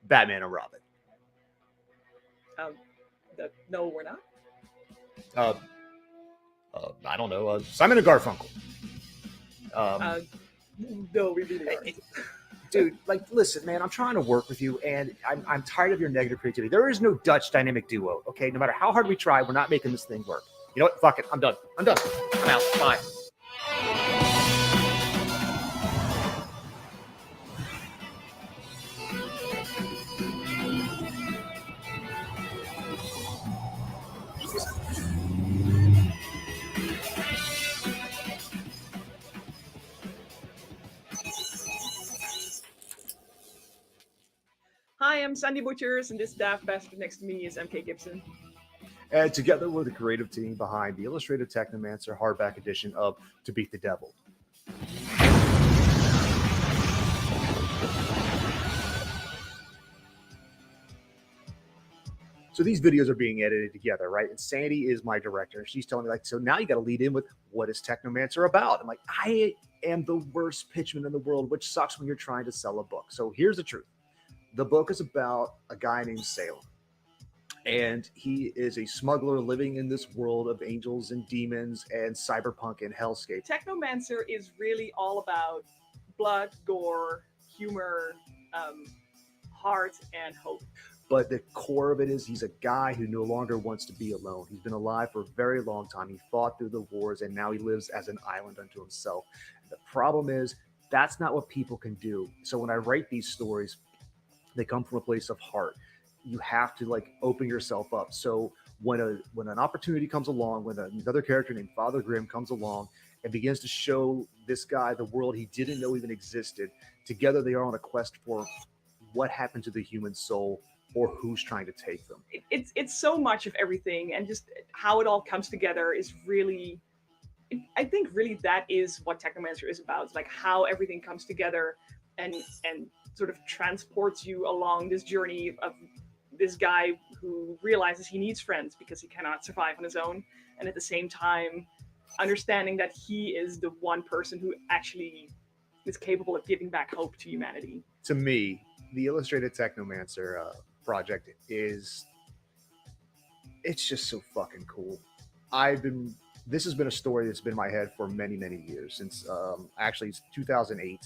Batman and Robin. Um, no, we're not. I don't know. Simon and Garfunkel. No, we really are. Dude, like, listen, man, I'm trying to work with you, and I'm tired of your negative creativity. There is no Dutch dynamic duo, okay? No matter how hard we try, we're not making this thing work. You know what? Fuck it. I'm done. I'm out. Bye. Hi, I'm Sandy Butchers, and this daft bastard next to me is MK Gibson. And together we're the creative team behind the illustrated Technomancer hardback edition of To Beat the Devil. So these videos are being edited together, right? And Sandy is my director. She's telling me, like, so now you got to lead in with, what is Technomancer about? I'm like, I am the worst pitchman in the world, which sucks when you're trying to sell a book. So here's the truth. The book is about a guy named Salem. And he is a smuggler living in this world of angels and demons and cyberpunk and hellscape. Technomancer is really all about blood, gore, humor, heart, and hope. But the core of it is he's a guy who no longer wants to be alone. He's been alive for a very long time. He fought through the wars, and now he lives as an island unto himself. The problem is that's not what people can do. So when I write these stories, they come from a place of heart. You have to, like, open yourself up. So when an opportunity comes along, when another character named Father Grimm comes along and begins to show this guy the world he didn't know even existed, together they are on a quest for what happened to the human soul or who's trying to take them. It's so much of everything, and just how it all comes together is really, I think really that is what Technomancer is about. It's like how everything comes together and sort of transports you along this journey of this guy who realizes he needs friends because he cannot survive on his own, and at the same time understanding that he is the one person who actually is capable of giving back hope to humanity. To me, the illustrated Technomancer project it's just so fucking cool. This has been a story that's been in my head for many years, since actually it's 2008.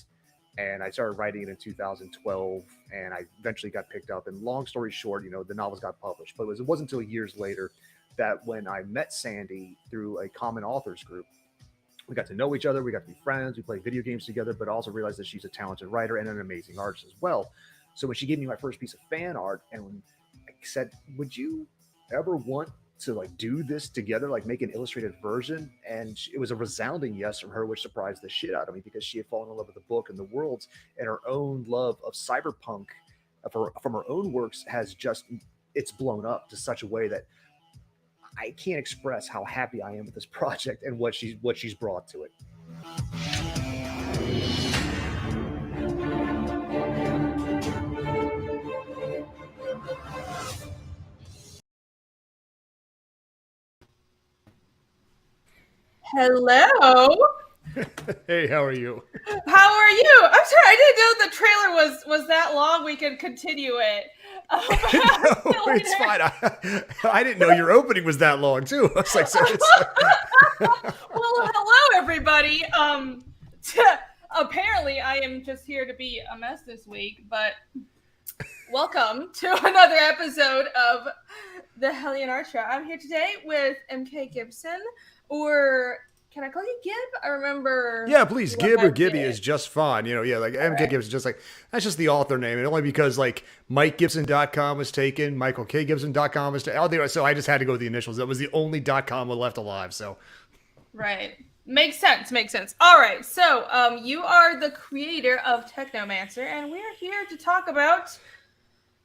And I started writing it in 2012, and I eventually got picked up. And long story short, the novels got published. But it wasn't until years later that when I met Sandy through a common authors group, we got to know each other. We got to be friends. We played video games together, but also realized that she's a talented writer and an amazing artist as well. So when she gave me my first piece of fan art, and when I said, would you ever want to, like, do this together, like make an illustrated version? And it was a resounding yes from her, which surprised the shit out of me, because she had fallen in love with the book and the worlds, and her own love of cyberpunk from her own works it's blown up to such a way that I can't express how happy I am with this project and what she's brought to it. Hello. Hey, how are you? How are you? I'm sorry, I didn't know the trailer was that long. We could continue it. No, it's fine. I didn't know your opening was that long too. I was like, well, hello everybody. Apparently I am just here to be a mess this week, but welcome to another episode of the HELLION ARTSHOW. I'm here today with MK Gibson, or can I call you Gib? I remember. Yeah, please. Gib or Gibby is just fine. Like MK right. Gibson, just like, that's just the author name. And only because like MikeGibson.com was taken, MichaelKGibson.com was taken. So I just had to go with the initials. That was the only .com left alive. So. Right. Makes sense. All right. So you are the creator of Technomancer, and we're here to talk about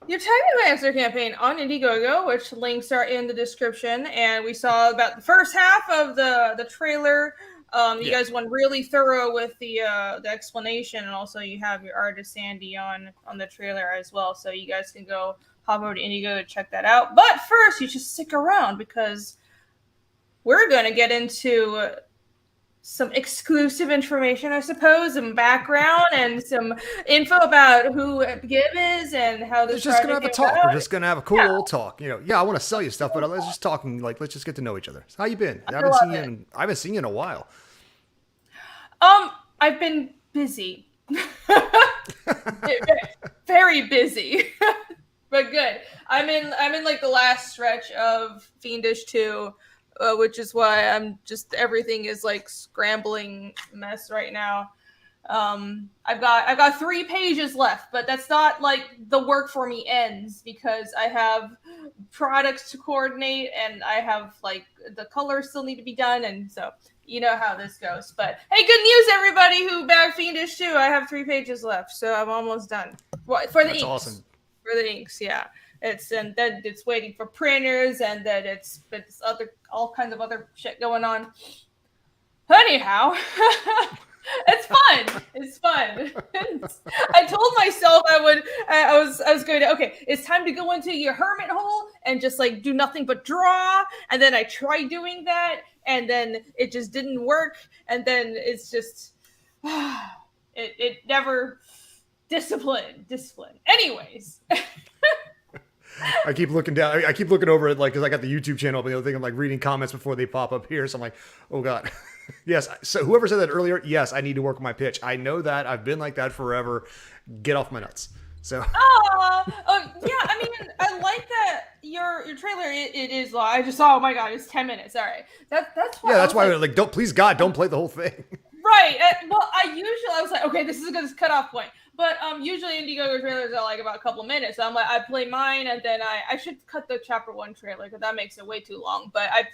your Technomancer campaign on Indiegogo, which links are in the description. And we saw about the first half of the trailer. You guys went really thorough with the explanation, and also you have your artist Sandy on the trailer as well. So you guys can go hop over to Indiegogo to check that out. But first, you should stick around because we're going to get into some exclusive information, I suppose, some background and some info about who Gib is and how We're this just gonna project have a came talk. about. We're just gonna have a cool old talk. Yeah, I want to sell you stuff, but let's just talking. Like, let's just get to know each other. How you been? I haven't seen you. I haven't seen you in a while. I've been busy, very busy, but good. I'm in like the last stretch of Fiendish 2, which is why everything is like scrambling mess right now. I've got 3 pages left, but that's not like the work for me ends because I have products to coordinate and I have like the colors still need to be done, and so you know how this goes. But hey, good news, everybody who bagged Fiendish 2. I have 3 pages left, so I'm almost done. For the inks. Awesome. For the inks, yeah. And then it's waiting for printers, and then it's all kinds of other shit going on. Anyhow, it's fun. It's fun. I told myself I was going to, okay, it's time to go into your hermit hole and just like do nothing but draw. And then I tried doing that, and then it just didn't work. And then it's just, it never discipline. Anyways. I keep looking down. I keep looking over it, like, because I got the YouTube channel, but the other thing, I'm like reading comments before they pop up here. So I'm like, oh God. Yes. So whoever said that earlier, yes, I need to work on my pitch. I know that. I've been like that forever. Get off my nuts. So. Yeah. I mean, I like that your trailer. It is long. I just saw. Oh my God, it's 10 minutes. All right. That's why. Yeah, that's why. Like, don't, please God, don't play the whole thing. Right. Well, I was like, okay, this is a good cutoff point. But usually Indiegogo trailers are like about a couple minutes. So I'm like, I play mine, and then I should cut the chapter 1 trailer because that makes it way too long. But I'll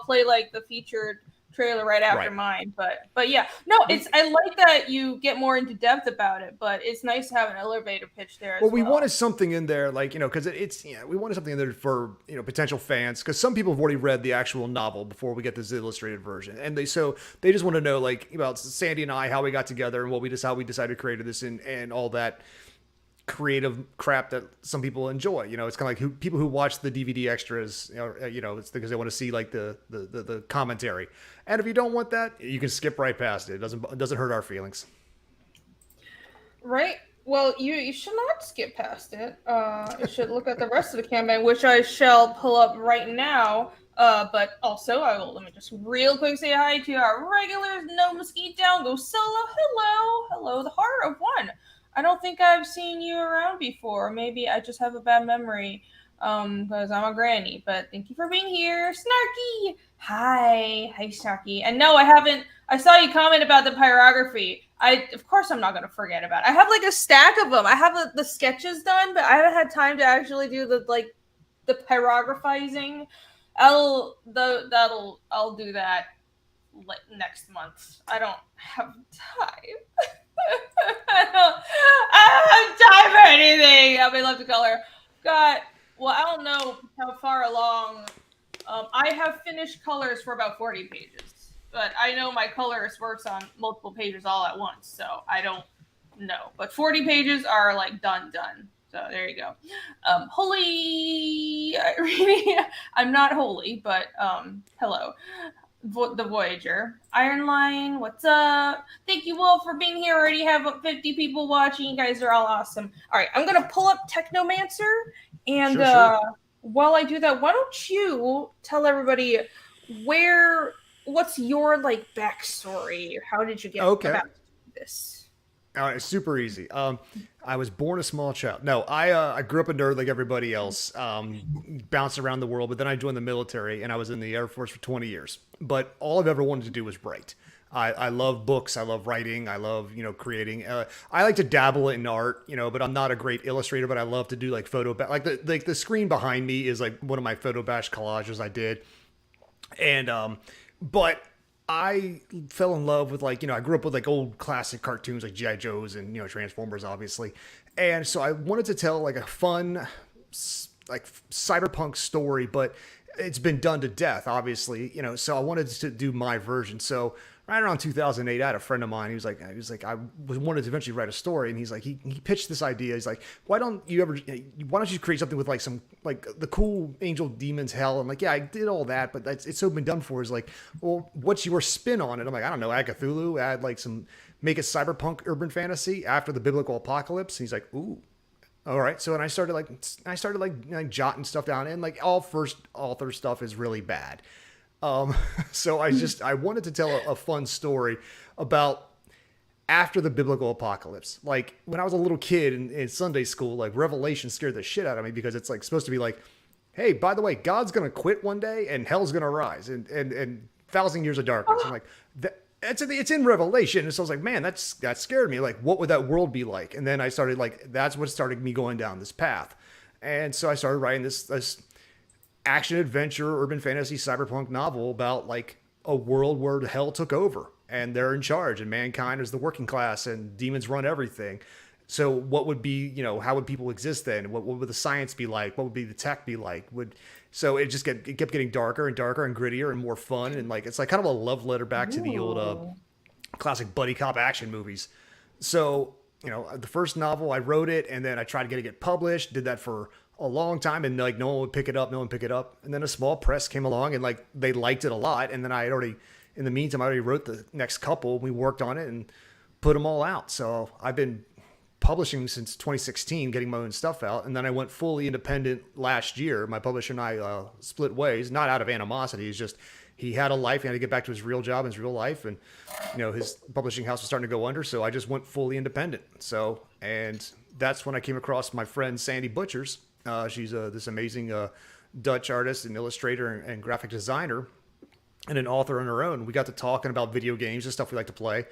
play like the featured trailer right after mine. But yeah, no, I like that you get more into depth about it. But it's nice to have an elevator pitch there. Well, we wanted something in there, like, because we wanted something in there for potential fans, because some people have already read the actual novel before we get this illustrated version, and they just want to know like about Sandy and I, how we got together, and how we decided to create this and all that creative crap that some people enjoy. It's kind of like people who watch the DVD extras, it's because they want to see like the commentary. And if you don't want that, you can skip right past it. It doesn't hurt our feelings. Right. Well, you should not skip past it. You should look at the rest of the campaign, which I shall pull up right now. But also, let me just real quick say hi to our regulars. No Mesquite Down, Go Solo. Hello, the Horror of One. I don't think I've seen you around before. Maybe I just have a bad memory because I'm a granny. But thank you for being here. Snarky! Hi, Snarky. And no, I haven't. I saw you comment about the pyrography. Of course, I'm not going to forget about it. I have like a stack of them. I have the sketches done, but I haven't had time to actually do the pyrographizing. I'll do that next month. I don't have time. I don't have time for anything. I love the color. I don't know how far along. I have finished colors for about 40 pages, but I know my colorist works on multiple pages all at once, so I don't know. But 40 pages are like done. So there you go. Holy, I'm not holy, but hello. The Voyager. Iron Line, what's up? Thank you all for being here. Already have 50 people watching. You guys are all awesome. All right, I'm going to pull up Technomancer. And sure. While I do that, why don't you tell everybody what's your like backstory? How did you get about this? It's super easy. I was born a small child. No, I grew up a nerd like everybody else, bounced around the world, but then I joined the military and I was in the Air Force for 20 years. But all I've ever wanted to do was write. I love books. I love writing. I love, creating. I like to dabble in art, but I'm not a great illustrator, but I love to do like the screen behind me is like one of my photo bash collages I did. And, but I fell in love with I grew up with like old classic cartoons like G.I. Joes and, Transformers, obviously. And so I wanted to tell like a fun, like cyberpunk story, but it's been done to death, obviously, so I wanted to do my version. So right around 2008, I had a friend of mine. He was like, I wanted to eventually write a story, and he's like, he pitched this idea. He's like, why don't you create something with like some like the cool angel demons hell? I'm like, yeah, I did all that, but it's so been done for. Is like, well, what's your spin on it? I'm like, I don't know, add Cthulhu, add like make it cyberpunk urban fantasy after the biblical apocalypse. And he's like, ooh. All right, so and I started like jotting stuff down, and like all first author stuff is really bad. So I wanted to tell a fun story about after the biblical apocalypse. Like when I was a little kid in Sunday school, like Revelation scared the shit out of me because it's like supposed to be like, hey, by the way, God's gonna quit one day and hell's gonna rise and 1,000 years of darkness. I'm like it's in Revelation. And so I was like, man, that scared me. Like, what would that world be like? And then I started like, that's what started me going down this path. And so I started writing this action adventure, urban fantasy, cyberpunk novel about like a world where hell took over and they're in charge and mankind is the working class and demons run everything. So what would be, how would people exist then? What would the science be like? What would be the tech be like? So it kept getting darker and darker and grittier and more fun. And like, it's like kind of a love letter back to the old classic buddy cop action movies. So, the first novel, I wrote it and then I tried to get it published, did that for a long time. And like, no one would pick it up. And then a small press came along and like, they liked it a lot. And then in the meantime, I already wrote the next couple. We worked on it and put them all out. So I've been publishing since 2016, getting my own stuff out. And then I went fully independent last year. My publisher and I split ways, not out of animosity. It's just, he had a life. He had to get back to his real job and his real life. And, his publishing house was starting to go under. So I just went fully independent. So, and that's when I came across my friend, Sandy Butchers. She's this amazing Dutch artist and illustrator and graphic designer and an author on her own. We got to talking about video games and stuff we like to play.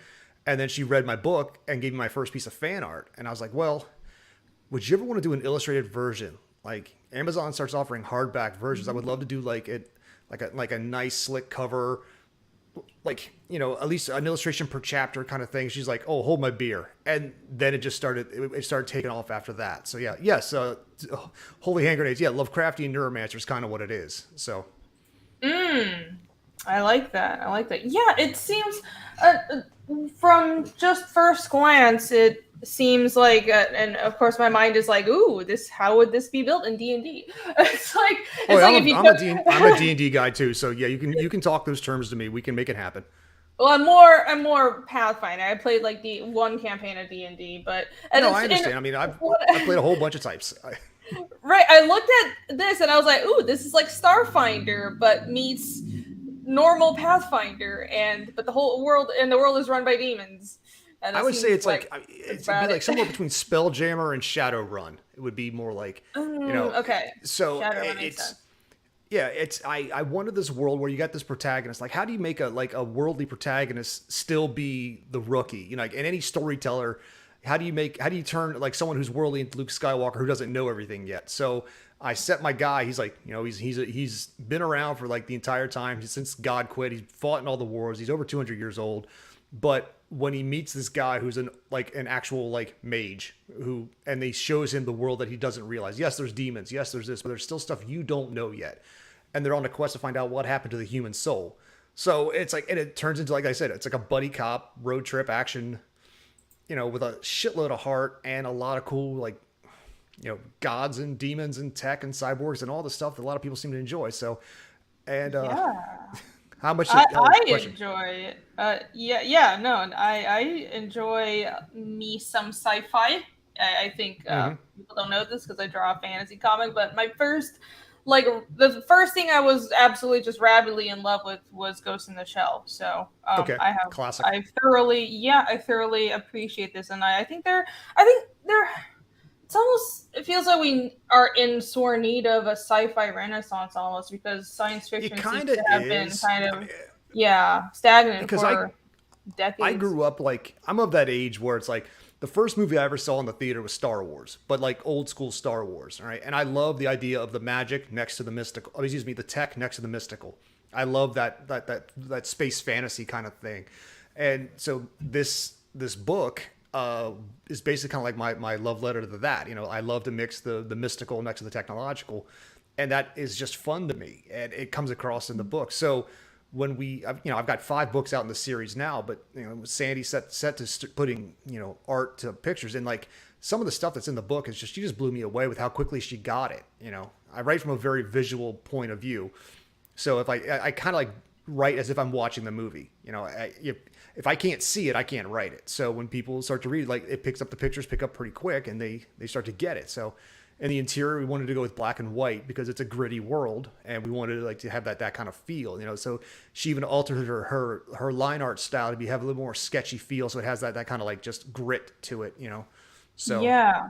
And then she read my book and gave me my first piece of fan art. And I was like, well, would you ever want to do an illustrated version? Like Amazon starts offering hardback versions. I would love to do like a nice slick cover, like, at least an illustration per chapter kind of thing. She's like, oh, hold my beer. And then it started taking off after that. So yeah, yes. Holy hand grenades. Yeah. Lovecraftian Neuromancer is kind of what it is. So. I like that. Yeah. It seems, from just first glance, it seems like, and of course my mind is like, ooh, how would this be built in D&D? It's like, I'm a D&D guy too. So yeah, you can talk those terms to me. We can make it happen. Well, I'm more Pathfinder. I played like the one campaign of D&D, but no, I understand. I mean, I've played a whole bunch of types. Right. I looked at this and I was like, ooh, this is like Starfinder, but meets normal Pathfinder, but the world is run by demons. And I would say it's like it'd be like somewhere between Spelljammer and Shadowrun. It would be more like okay. So Shadowrun makes sense. Yeah, I wanted this world where you got this protagonist. Like, how do you make a worldly protagonist still be the rookie? Like in any storyteller, how do you turn like someone who's worldly into Luke Skywalker who doesn't know everything yet? So I set my guy. He's like, he's been around for like the entire time since God quit. He's fought in all the wars. He's over 200 years old. But when he meets this guy who's an actual like mage and they shows him the world that he doesn't realize. Yes, there's demons. Yes, there's this, but there's still stuff you don't know yet. And they're on a quest to find out what happened to the human soul. So it's like, and it turns into, like I said, it's like a buddy cop road trip action, with a shitload of heart and a lot of cool, like, gods and demons and tech and cyborgs and all the stuff that a lot of people seem to enjoy. So, and how much? I enjoy it. I enjoy me some sci-fi. I think people don't know this because I draw a fantasy comic, but the first thing I was absolutely just rabidly in love with was Ghost in the Shell. So classic. I thoroughly appreciate this, and I think they're. It feels like we are in sore need of a sci-fi renaissance almost, because science fiction seems to have been stagnant for decades. I grew up I'm of that age where it's like the first movie I ever saw in the theater was Star Wars, but like old school Star Wars, right? And I love the idea of the magic next to the mystical. The tech next to the mystical. I love that space fantasy kind of thing. And so this book is basically kind of like my love letter to that. I love to mix the mystical next to the technological, and that is just fun to me, and it comes across in the book. So I've got 5 books out in the series now, but Sandy set to putting art to pictures, and like some of the stuff that's in the book is she just blew me away with how quickly she got it. I write from a very visual point of view, so if I kind of like write as if I'm watching the movie. If I can't see it, I can't write it. So when people start to read, like it picks up the pictures, pick up pretty quick, and they start to get it. So in the interior, we wanted to go with black and white because it's a gritty world, and we wanted to have that kind of feel. So she even altered her line art style to have a little more sketchy feel, so it has that kind of like just grit to it. So yeah,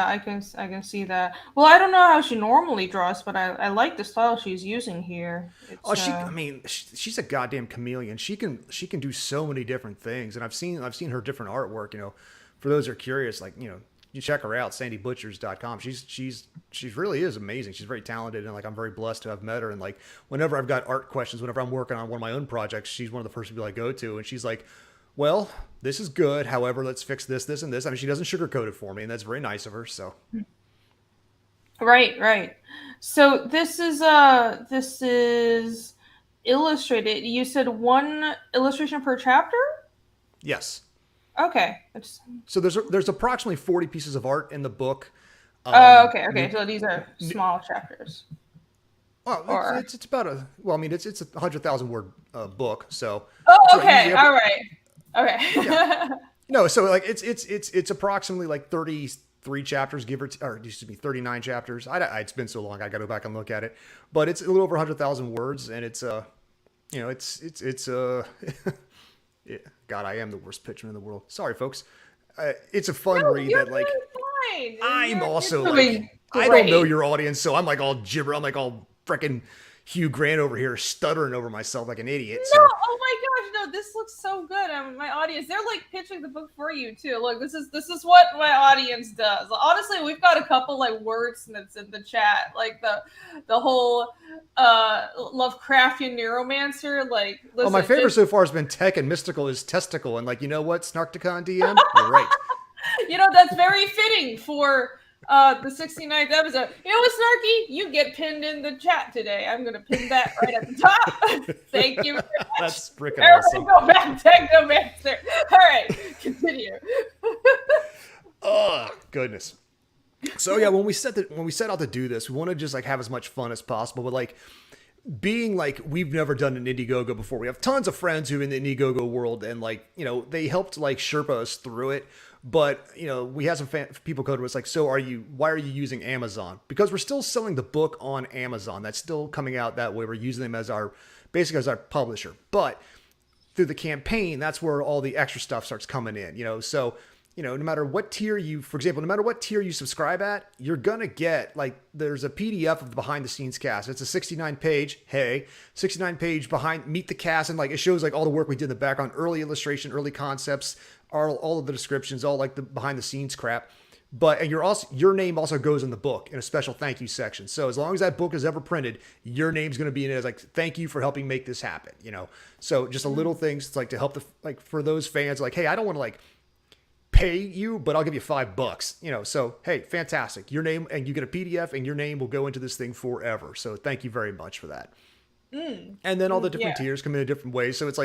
I can see that. Well, I don't know how she normally draws, but I like the style she's using here. She's a goddamn chameleon. She can do so many different things, and I've seen her different artwork. For those who are curious, you check her out, sandybutchers.com. She really is amazing. She's very talented, and I'm very blessed to have met her. And whenever I've got art questions, whenever I'm working on one of my own projects, she's one of the first people I go to, and she's like, well, this is good. However, let's fix this, and this. She doesn't sugarcoat it for me, and that's very nice of her. So, right. So this is illustrated. You said 1 illustration per chapter? Yes. Okay. So there's approximately 40 pieces of art in the book. Okay. So these are small chapters. Well, it's about it's a 100,000 word book. So. Oh, okay. All right. Okay. Yeah. No, so it's approximately 33 chapters, or excuse me, 39 chapters. It's been so long, I got to go back and look at it. But it's a little over 100,000 words, and it's God, I am the worst pitcher in the world. Sorry, folks. It's a fun read that fine. I'm also I don't know your audience, so I'm all gibber. I'm all freaking Hugh Grant over here stuttering over myself like an idiot. No, oh my gosh, no, this looks so good. My audience, they're pitching the book for you too. Look, this is what my audience does. Honestly, we've got a couple wordsmiths in the chat, the whole Lovecraftian neuromancer. Listen, my favorite so far has been tech and mystical is testicle, and you know what, Snarkticon DM, you're right. That's very fitting for the 69th episode. You know what, Snarky? You get pinned in the chat today. I'm going to pin that right at the top. Thank you very much. That's freaking awesome. Go back, Technomancer. All right, continue. Oh, goodness. So yeah, when we set out to do this, we want to just have as much fun as possible. But being we've never done an Indiegogo before. We have tons of friends who are in the Indiegogo world, and they helped Sherpa us through it. But, we had some people go to us why are you using Amazon? Because we're still selling the book on Amazon. That's still coming out that way. We're using them as our publisher. But through the campaign, that's where all the extra stuff starts coming in, So, no matter what tier you subscribe at, you're going to get, there's a PDF of the behind the scenes cast. It's a 69 page behind, meet the cast. And it shows all the work we did in the background, early illustration, early concepts, all of the descriptions, all the behind the scenes crap. And your name also goes in the book in a special thank you section. So as long as that book is ever printed, your name's going to be in it as thank you for helping make this happen. So just a little things to help for those fans, hey, I don't want to pay you, but I'll give you $5, So, hey, fantastic. Your name, and you get a PDF, and your name will go into this thing forever. So thank you very much for that. And then all the different tiers come in different ways. So it's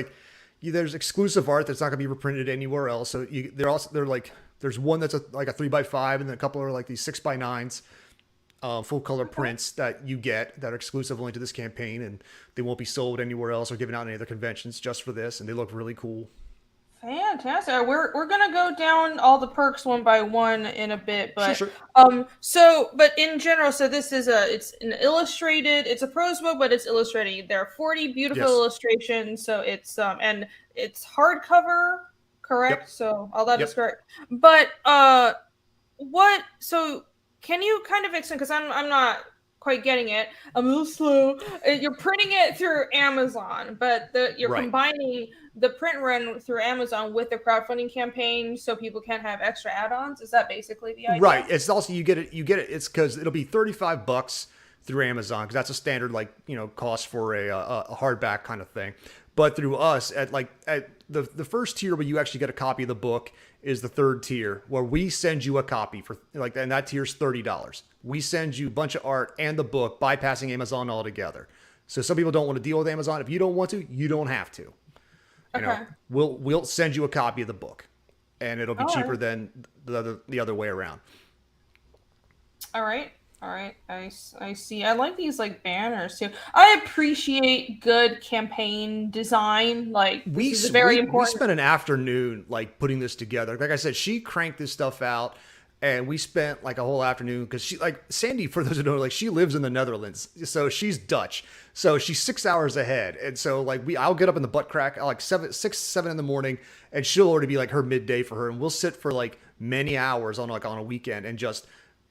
there's exclusive art that's not going to be reprinted anywhere else. So there's one that's a 3x5, and then a couple are these 6x9s, full color prints that you get that are exclusive only to this campaign, and they won't be sold anywhere else or given out at any other conventions, just for this. And they look really cool. Fantastic. We're gonna go down all the perks one by one in a bit, but sure. But in general, so this is it's an illustrated, it's a prose book, but it's illustrated. There are 40 beautiful illustrations, so it's and it's hardcover, correct? Yep. So all that is correct. But so can you kind of explain, because I'm not quite getting it. I'm a little slow. You're printing it through Amazon, but you're combining the print run through Amazon with the crowdfunding campaign, so people can have extra add-ons. Is that basically the idea? Right. It's also you get it. It's because it'll be $35 through Amazon, because that's a standard cost for a hardback kind of thing. But through us, at the first tier where you actually get a copy of the book is the third tier, where we send you a copy for and that tier's $30. We send you a bunch of art and the book, bypassing Amazon altogether. So some people don't want to deal with Amazon. If you don't want to, you don't have to. You know, we'll send you a copy of the book, and it'll be cheaper than the other way around. All right. I see. I like these like banners too. I appreciate good campaign design. Like we spent an afternoon like putting this together. Like I said, she cranked this stuff out, and we spent like a whole afternoon because she like Sandy. For those who don't know, like she lives in the Netherlands, so she's Dutch. So she's 6 hours ahead, and so like I'll get up in the butt crack like 7 in the morning, and she'll already be like her midday for her, and we'll sit for like many hours on a weekend and just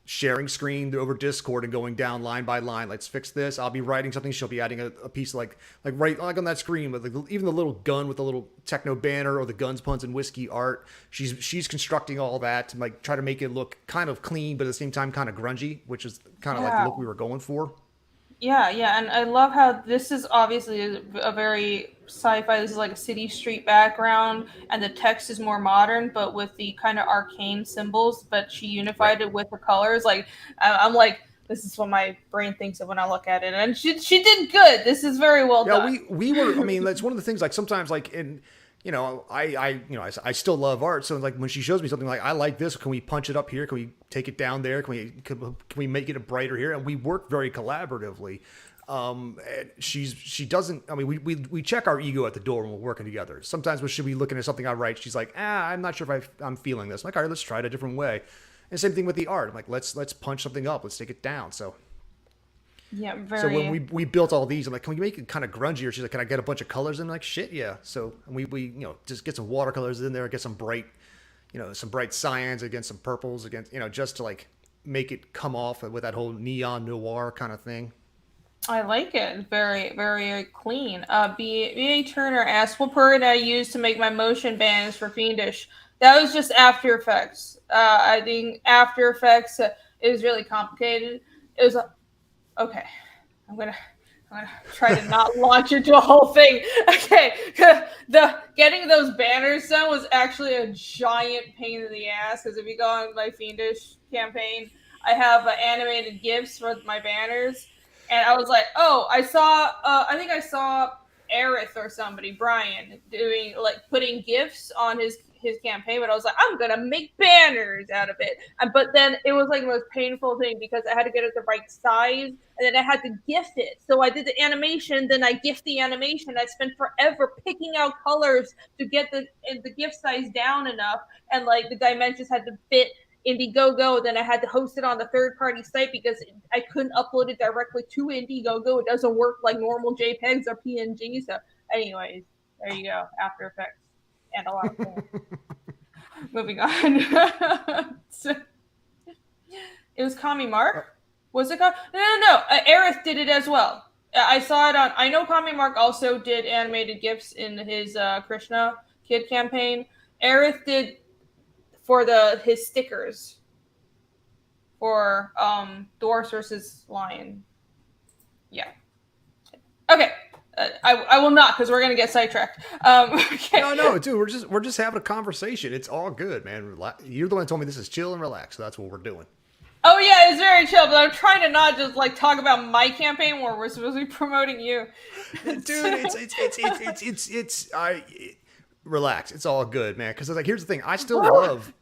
sharing screen over Discord and going down line by line. Let's fix this. I'll be writing something. She'll be adding a piece like right like on that screen with like even the little gun with the little techno banner or the guns, puns, and whiskey art. She's constructing all that to like try to make it look kind of clean, but at the same time kind of grungy, which is kind of like the look we were going for. Yeah, and I love how this is obviously a very sci-fi. This is like a city street background, and the text is more modern, but with the kind of arcane symbols. But she unified it with the colors. Like I'm like, this is what my brain thinks of when I look at it, and she did good. This is very well done. We were. I mean, that's one of the things. Like sometimes, like in. You know, I still love art. So like when she shows me something like, I like this, can we punch it up here? Can we take it down there? Can we make it brighter here? And we work very collaboratively. She doesn't, I mean, we check our ego at the door when we're working together. Sometimes when she'll be looking at something I write, she's like, I'm not sure if I'm feeling this. I'm like, all right, let's try it a different way. And same thing with the art. I'm like, let's punch something up. Let's take it down. So. Yeah, very. So when we built all these, I'm like, can we make it kind of grungier? She's like, can I get a bunch of colors? And I'm like, shit, yeah. So we just get some watercolors in there, get some bright, some bright cyans against some purples against, just to like make it come off with that whole neon noir kind of thing. I like it. Very, very clean. B.A. Turner asked, what program did I use to make my motion banners for Fiendish? That was just After Effects. I think After Effects, it was really complicated. It was okay. I'm gonna try to not launch into a whole thing. Okay, the getting those banners done was actually a giant pain in the ass because if you go on my Fiendish campaign, I have animated GIFs for my banners, and I was like, oh, I saw Aerith or somebody, Brian, doing like putting GIFs on his campaign, but I was like, I'm gonna make banners out of it. But then it was like the most painful thing because I had to get it the right size, and then I had to gift it. So I did the animation, then I gift the animation. I spent forever picking out colors to get the gift size down enough, and like the dimensions had to fit Indiegogo. Then I had to host it on the third-party site because I couldn't upload it directly to Indiegogo. It doesn't work like normal JPEGs or PNGs. So, anyways, there you go. After Effects. And a lot of things. Moving on. So, it was Kami Mark? Was it No. Aerith did it as well. I saw it on... I know Kami Mark also did animated GIFs in his Krishna Kid campaign. Aerith did for his stickers for Dwarfs versus Lion. Yeah. Okay. I will not because we're gonna get sidetracked. Okay. No, dude, we're just having a conversation. It's all good, man. You're the one who told me this is chill and relax, so that's what we're doing. Oh yeah, it's very chill, but I'm trying to not just like talk about my campaign where we're supposed to be promoting you. Dude, relax. It's all good, man. Because like, here's the thing. I still love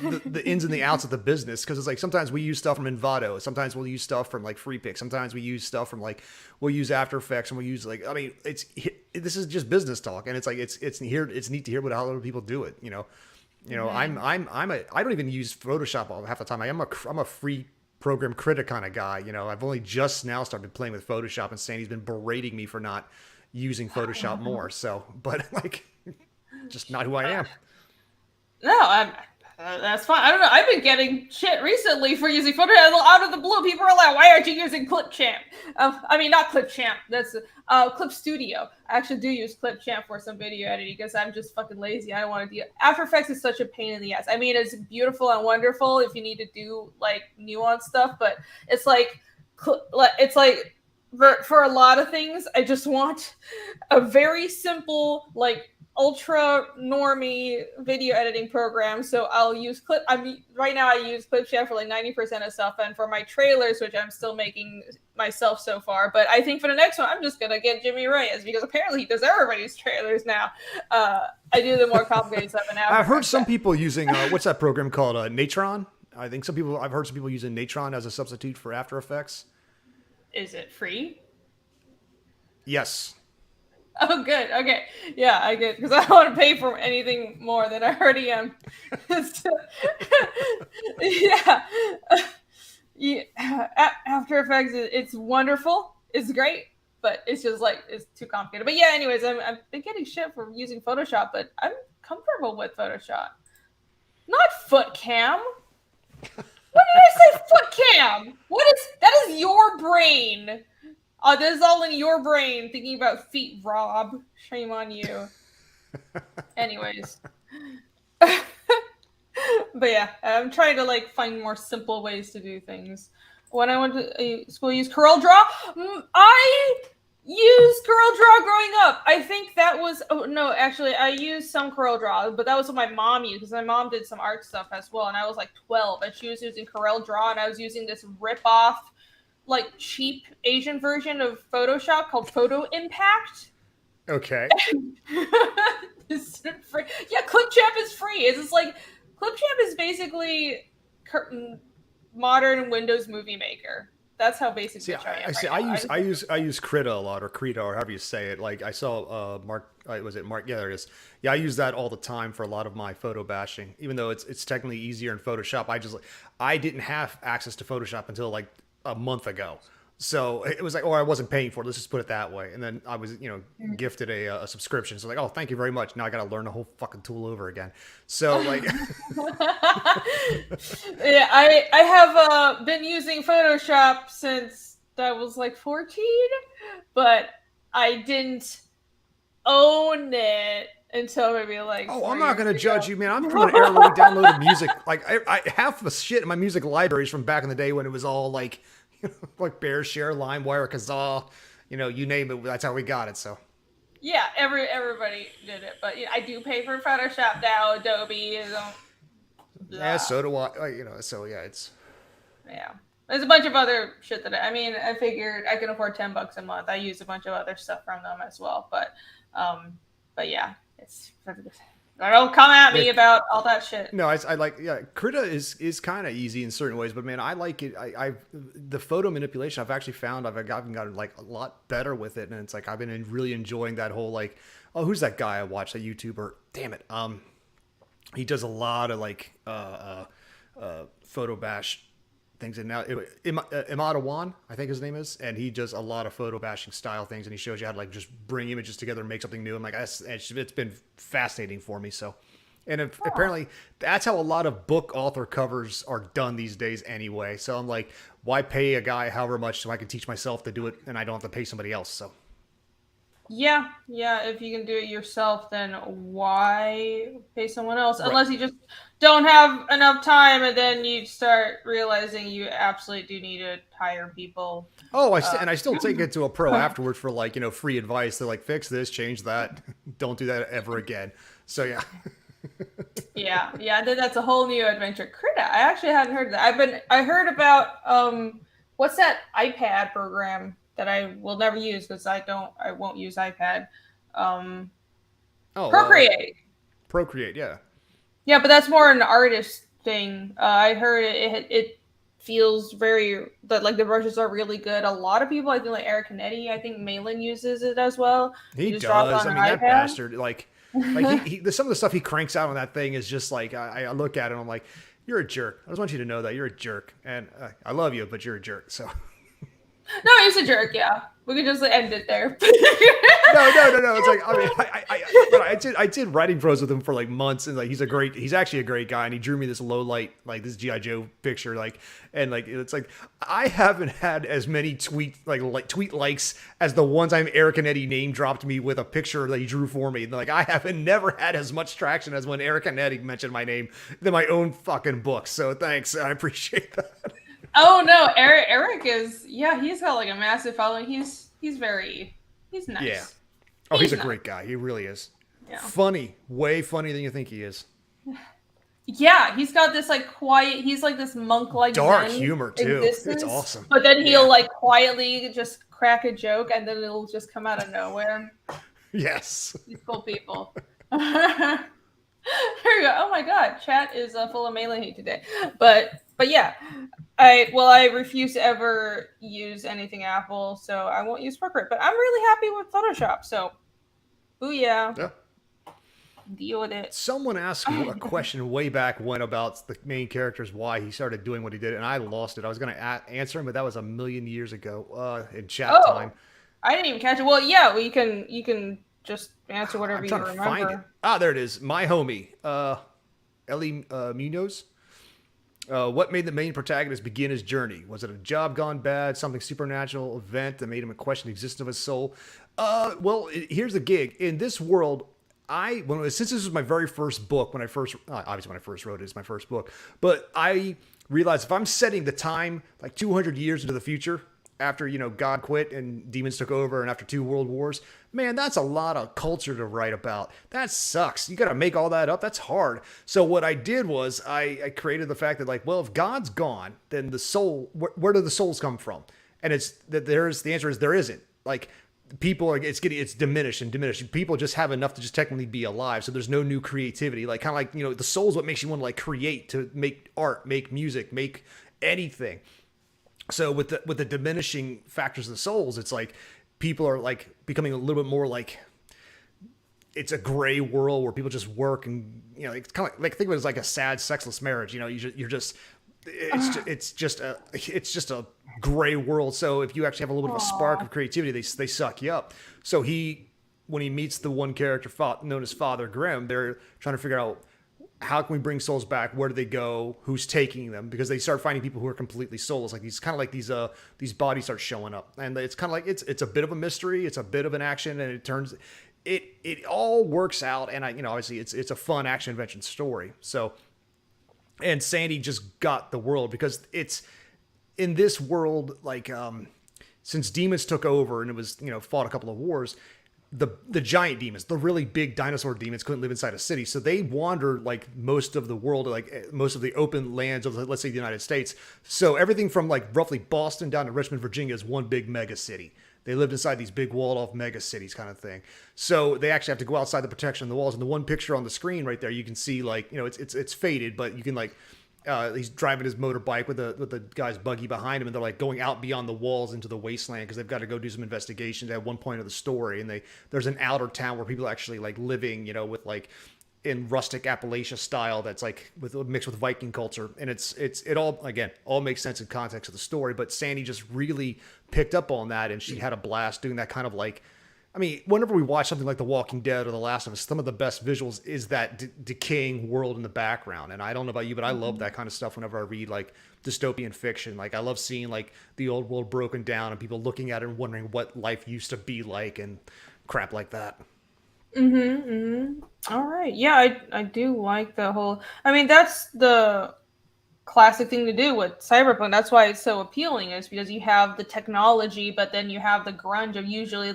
the ins and the outs of the business. Because it's like sometimes we use stuff from Envato. Sometimes we'll use stuff from like Free Pick. Sometimes we use stuff from like we'll use After Effects, and we'll use like this is just business talk, and it's like it's neat to hear what how other people do it. Mm-hmm. I don't even use Photoshop half the time. I'm a free program critic kind of guy. I've only just now started playing with Photoshop, and Sandy's been berating me for not using Photoshop more. So, but like. Just not who I am. No, that's fine. I don't know. I've been getting shit recently for using Photoshop out of the blue. People are like, "Why aren't you using Clipchamp?" Not Clipchamp. That's Clip Studio. I actually do use Clipchamp for some video editing because I'm just fucking lazy. I don't want to do it. After Effects is such a pain in the ass. I mean, it's beautiful and wonderful if you need to do like nuanced stuff, but it's like for a lot of things, I just want a very simple, like ultra normie video editing program. So I'll use Clip. Right now I use Clipchamp for like 90% of stuff, and for my trailers, which I'm still making myself so far. But I think for the next one, I'm just gonna get Jimmy Reyes because apparently he does everybody's trailers now. I do the more complicated stuff. And I've heard some people using what's that program called Natron. I think I've heard some people using Natron as a substitute for After Effects. Is it free? Yes. Oh, good. Okay. Yeah, I get, because I don't want to pay for anything more than I already am. Yeah. Yeah. After Effects, it's wonderful. It's great, but it's just like, it's too complicated. But yeah, anyways, I've been getting shit for using Photoshop, but I'm comfortable with Photoshop. Not foot cam. What did I say? Foot cam. That is your brain. This is all in your brain thinking about feet, Rob. Shame on you. Anyways. But yeah, I'm trying to like find more simple ways to do things. When I went to school, I used CorelDRAW. I used CorelDRAW growing up. I think that was, actually I used some CorelDRAW, but that was what my mom used because my mom did some art stuff as well. And I was like 12 and she was using CorelDRAW and I was using this rip-off, like cheap Asian version of Photoshop called Photo Impact. Okay. Yeah, Clipchamp is free. It's just like Clipchamp is basically modern Windows Movie Maker. That's how basic. See, I use Krita a lot, or Krita, or however you say it. Like I saw Mark. Was it Mark? Yeah, there it is. Yeah, I use that all the time for a lot of my photo bashing. Even though it's technically easier in Photoshop, I didn't have access to Photoshop until like a month ago. So it was like, I wasn't paying for it. Let's just put it that way. And then I was, gifted a subscription. So like, oh, thank you very much. Now I got to learn the whole fucking tool over again. So like, yeah, I have been using Photoshop since I was like 14, but I didn't own it until maybe like. Oh, I'm not gonna judge you, man. I'm from an era where we downloaded music. Like I half the shit in my music libraries from back in the day when it was all like. Like BearShare, LimeWire, Kazaa, you name it. That's how we got it. So, yeah, everybody did it, but I do pay for Photoshop now. Adobe, yeah, so do I. So yeah, it's There's a bunch of other shit that I figured I can afford $10 a month. I use a bunch of other stuff from them as well, but yeah, it's. Don't come at me about all that shit. No, I like, Krita is kind of easy in certain ways, but man, I like it. The photo manipulation I've actually found I've gotten like a lot better with it, and it's like I've been really enjoying that whole like, oh, who's that guy I watched, that YouTuber? Damn it, he does a lot of like photo bash things, and now Imada Wan, I think his name is, and he does a lot of photo bashing style things, and he shows you how to like just bring images together and make something new. I'm like, it's been fascinating for me. So, and apparently that's how a lot of book author covers are done these days anyway. So I'm like, why pay a guy however much so I can teach myself to do it and I don't have to pay somebody else? So. Yeah. If you can do it yourself, then why pay someone else? Right. Unless you just don't have enough time, and then you start realizing you absolutely do need to hire people. Oh, I still take it to a pro afterwards for like free advice. They're like, fix this, change that, don't do that ever again. So yeah. yeah. That's a whole new adventure. Krita, I actually hadn't heard of that. I heard about what's that iPad program that I will never use because I won't use iPad. Procreate. Procreate, yeah. Yeah, but that's more an artist thing. I heard it feels like the brushes are really good. A lot of people, I think like Eric Canetti, I think Malin uses it as well. He does. I mean, that bastard, like he some of the stuff he cranks out on that thing is just like, I look at it and I'm like, you're a jerk. I just want you to know that you're a jerk. And I love you, but you're a jerk, so... No, he's a jerk. Yeah, we could just end it there. No. It's like I did writing pros with him for like months, and like he's actually a great guy, and he drew me this low light, like this GI Joe picture, and it's like I haven't had as many tweet likes as the one time Eric Canetti name dropped me with a picture that he drew for me. And like I haven't never had as much traction as when Eric Canetti mentioned my name than my own fucking book. So thanks, I appreciate that. Oh no, Eric is he's got like a massive following. He's nice. Yeah. Oh, he's a nice. great guy. He really is. Yeah. Funny, way funnier than you think he is. Yeah, he's got this like quiet. He's like this monk-like Dark Zen humor too. existence, It's awesome. But then he'll Yeah. like quietly just crack a joke, and then it'll just come out of nowhere. Yes. These cool people. There you go. Oh my god, chat is full of melee hate today. But yeah, I refuse to ever use anything Apple, so I won't use Procreate. But I'm really happy with Photoshop. So, booyah. Yeah. Deal with it. Someone asked a question way back when about the main character's why he started doing what he did, and I lost it. I was going to answer him, but that was a million years ago in chat time. I didn't even catch it. Well, yeah, you can just answer whatever you remember. Find it. Ah, there it is. My homie, Ellie Munoz. What made the main protagonist begin his journey? Was it a job gone bad, something supernatural event that made him question the existence of his soul? Well, here's the gig. In this world, since this was my very first book, obviously when I first wrote it, it's my first book, but I realized if I'm setting the time like 200 years into the future, after, God quit and demons took over and after 2 world wars, man, that's a lot of culture to write about. That sucks. You got to make all that up. That's hard. So what I did was I created the fact that if God's gone, then the soul, where do the souls come from? And the answer is there isn't. Like, people it's diminished and diminished. People just have enough to just technically be alive. So there's no new creativity. Like, kind of like, the soul is what makes you want to create, to make art, make music, make anything. So with the diminishing factors of the souls, it's like people are becoming a little bit more it's a gray world where people just work and, it's kind of think of it as like a sad, sexless marriage. It's just a gray world. So if you actually have a little bit of a spark of creativity, they suck you up. So when he meets the one character known as Father Grimm, they're trying to figure out, how can we bring souls back? Where do they go? Who's taking them? Because they start finding people who are completely soulless. These these bodies start showing up, and it's kind of like it's a bit of a mystery. It's a bit of an action, and it all works out. And obviously it's a fun action adventure story. So, and Sandy just got the world because it's in this world since demons took over and it was fought a couple of wars. The giant demons, the really big dinosaur demons, couldn't live inside a city, so they wandered most of the world, most of the open lands of, let's say, the United States. So everything from roughly Boston down to Richmond, Virginia is one big mega city. They lived inside these big walled off mega cities kind of thing. So they actually have to go outside the protection of the walls. And the one picture on the screen right there, you can see it's faded, but you can he's driving his motorbike with the guy's buggy behind him, and they're going out beyond the walls into the wasteland because they've got to go do some investigations at one point of the story. And there's an outer town where people are actually living, with in rustic Appalachia style that's mixed with Viking culture. And it all makes sense in context of the story. But Sandy just really picked up on that, and she had a blast doing that kind of whenever we watch something like The Walking Dead or The Last of Us, some of the best visuals is that decaying world in the background. And I don't know about you, but I love that kind of stuff whenever I read dystopian fiction. I love seeing the old world broken down and people looking at it and wondering what life used to be like and crap like that. All right. Yeah, I do like the whole. That's the classic thing to do with cyberpunk. That's why it's so appealing, is because you have the technology, but then you have the grunge of usually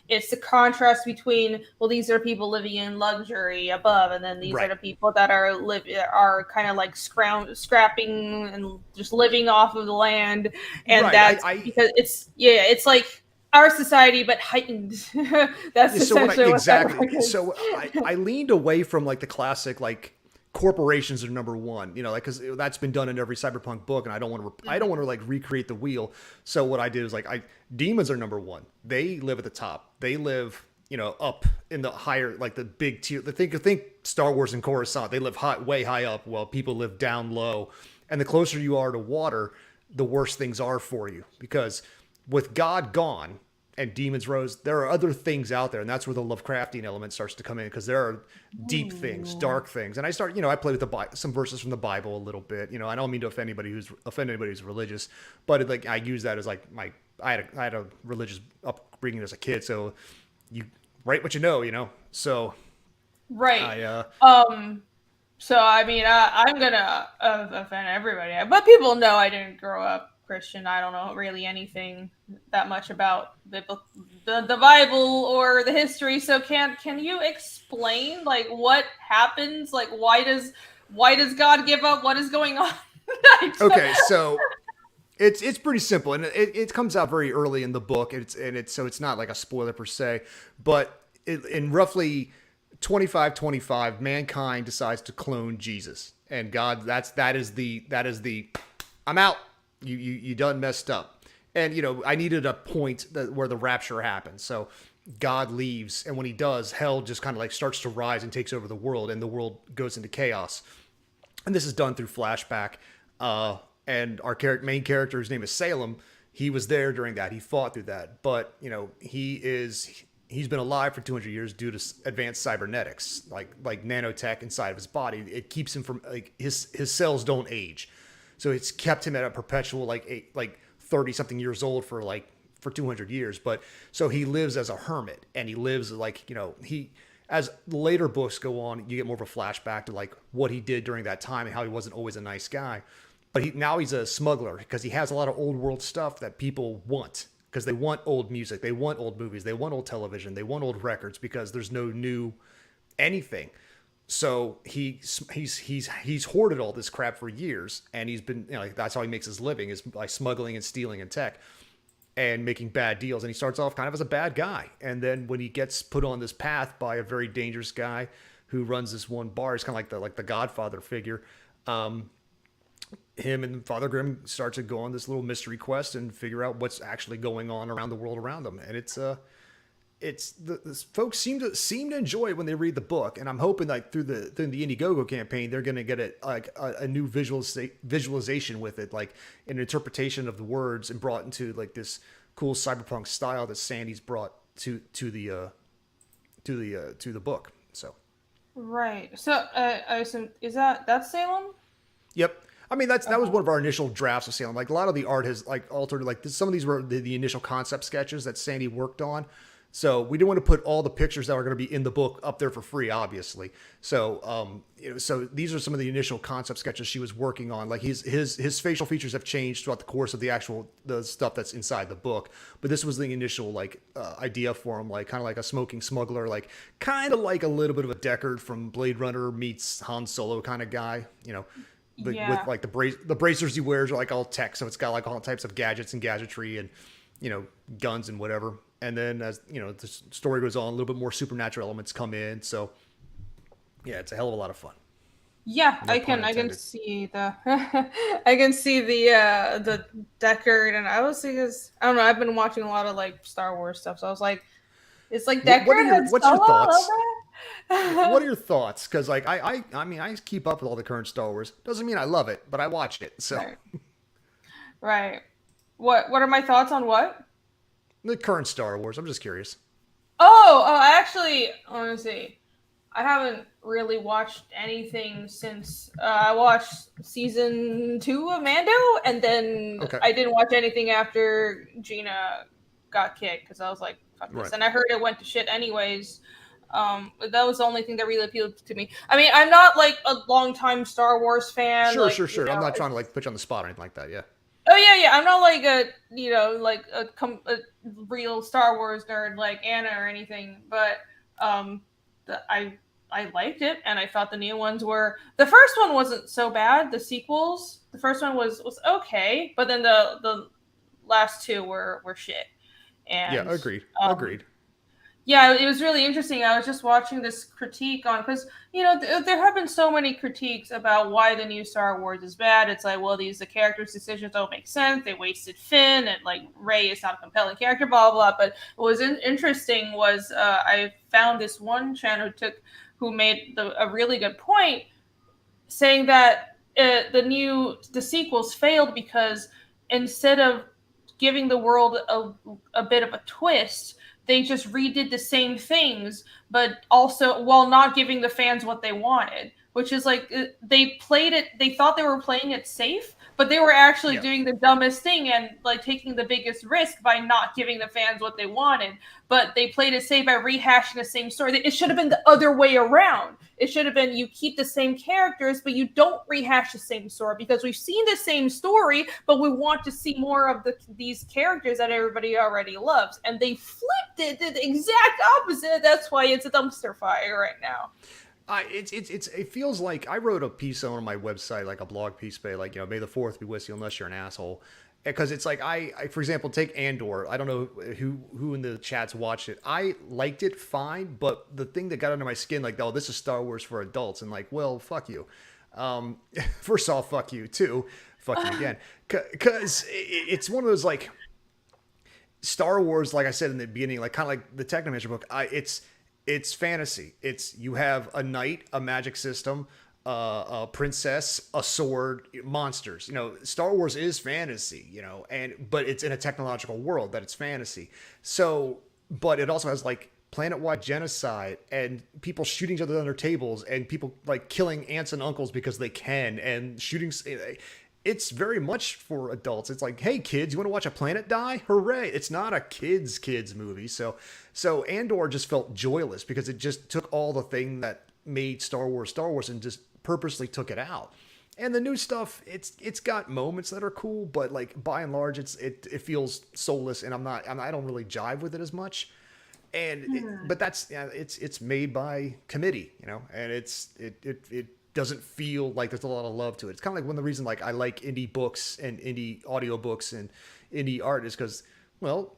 it's the contrast between, well, these are people living in luxury above, and then these are the people that are kind of scrapping and just living off of the land, and that's because it's our society but heightened. That's essentially exactly. So I leaned away from the classic corporations are number one, because that's been done in every cyberpunk book, and I don't want to recreate the wheel. So what I did is demons are number one. They live at the top. They live up in the higher, the big tier. Think Star Wars and Coruscant. They live way high up, while people live down low. And the closer you are to water, the worse things are for you, because with God gone and demons rose, there are other things out there, and that's where the Lovecraftian element starts to come in, because there are deep things, dark things. And I play with some verses from the Bible a little bit. I don't mean to offend anybody who's religious, but I use that as I had a religious upbringing as a kid, so you write what you know. So right. So I mean, I'm gonna offend everybody, but people know I didn't grow up Christian. I don't know really anything that much about the Bible or the history. So can you explain like what happens? Like why does God give up? What is going on? Okay, so it's pretty simple, and it comes out very early in the book. So it's not like a spoiler per se, but in roughly 2525, mankind decides to clone Jesus, and God that is the I'm out. You done messed up, and I needed a point where the rapture happens. So God leaves, and when he does, hell just kind of like starts to rise and takes over the world, and the world goes into chaos. And this is done through flashback. And our main character, his name is Salem. He was there during that. He fought through that. But he's been alive for 200 years due to advanced cybernetics, like nanotech inside of his body. It keeps him from his cells don't age, so it's kept him at a perpetual like 30 something years old for 200 years. But so he lives as a hermit, and he lives he. As later books go on, you get more of a flashback to like what he did during that time and how he wasn't always a nice guy. But now he's a smuggler because he has a lot of old world stuff that people want, because they want old music, they want old movies, they want old television, they want old records, because there's no new anything. So he's hoarded all this crap for years, and he's been that's how he makes his living, is by smuggling and stealing and tech and making bad deals. And he starts off kind of as a bad guy, and then when he gets put on this path by a very dangerous guy who runs this one bar, he's kind of like the Godfather figure. Him and Father Grimm start to go on this little mystery quest and figure out what's actually going on around the world around them. And it's the folks seem to enjoy it when they read the book. And I'm hoping like through the Indiegogo campaign, they're going to get it like a new visualization with it, like an interpretation of the words, and brought into like this cool cyberpunk style that Sandy's brought to the book. So. Right. So I assume that's Salem? Yep. I mean, that was one of our initial drafts of Salem. Like a lot of the art has like altered. Like some of these were the initial concept sketches that Sandy worked on. So we didn't want to put all the pictures that are going to be in the book up there for free, obviously. So so these are some of the initial concept sketches she was working on. Like his facial features have changed throughout the course of the stuff that's inside the book. But this was the initial idea for him, like kind of like a smoking smuggler, like kind of like a little bit of a Deckard from Blade Runner meets Han Solo kind of guy, With like the bracers he wears are like all tech, so it's got like all types of gadgets and gadgetry and guns and whatever. And then as the story goes on, a little bit more supernatural elements come in. So yeah, it's a hell of a lot of fun. Yeah, No I can see the I can see the Deckard, and I was thinking, I don't know, I've been watching a lot of like Star Wars stuff, so I was like, it's like Deckard. What's your thoughts? What are your thoughts? Because like I mean I keep up with all the current Star Wars. Doesn't mean I love it, but I watched it. So right. What are my thoughts on what? The current Star Wars. I'm just curious. I actually, honestly, I haven't really watched anything since I watched season 2 of Mando, and then I didn't watch anything after Gina got kicked because I was like, fuck this. Right. And I heard it went to shit anyways. That was the only thing that really appealed to me. I mean, I'm not like a longtime Star Wars fan. Sure. I'm not trying to like put you on the spot or anything like that. Yeah. Oh yeah. I'm not like a real Star Wars nerd like Anna or anything, but I liked it, and I thought the new ones were. The first one wasn't so bad. The sequels, the first one was okay, but then the last two were shit. And yeah, agreed. Yeah, it was really interesting. I was just watching this critique on, because, there have been so many critiques about why the new Star Wars is bad. It's like, well, the characters' decisions don't make sense. They wasted Finn, and like Rey is not a compelling character, blah, blah, blah. But what was interesting was I found this one channel who made a really good point, saying that the sequels failed because instead of giving the world a bit of a twist, they just redid the same things, but also while not giving the fans what they wanted, which is like they played it. They thought they were playing it safe, but they were actually doing the dumbest thing and like taking the biggest risk by not giving the fans what they wanted. But they played it safe by rehashing the same story. It should have been the other way around. It should have been you keep the same characters, but you don't rehash the same story, because we've seen the same story, but we want to see more of these characters that everybody already loves. And they flipped it, did the exact opposite. That's why it's a dumpster fire right now. It feels like I wrote a piece on my website, like a blog piece, like, May the 4th be with you unless you're an asshole. Because it's like, I, for example, take Andor. I don't know who in the chats watched it. I liked it fine, but the thing that got under my skin, like, oh, this is Star Wars for adults. And like, well, fuck you. First off, fuck you too. Fuck you again. Because it's one of those, like, Star Wars, like I said in the beginning, like kind of like the Technomancer book, it's fantasy. You have a knight, a magic system, a princess, a sword, monsters. Star Wars is fantasy. But it's in a technological world that it's fantasy. So, but it also has like planet-wide genocide and people shooting each other under tables and people like killing aunts and uncles because they can and shooting. It's very much for adults. It's like, hey kids, you want to watch a planet die? Hooray! It's not a kids movie. So Andor just felt joyless because it just took all the thing that made Star Wars and just purposely took it out. And the new stuff, it's got moments that are cool, but like by and large, it feels soulless, and I don't really jive with it as much. And but that's it's made by committee, and it doesn't feel like there's a lot of love to it. It's kind of like one of the reasons like I like indie books and indie audiobooks and indie art is because, well,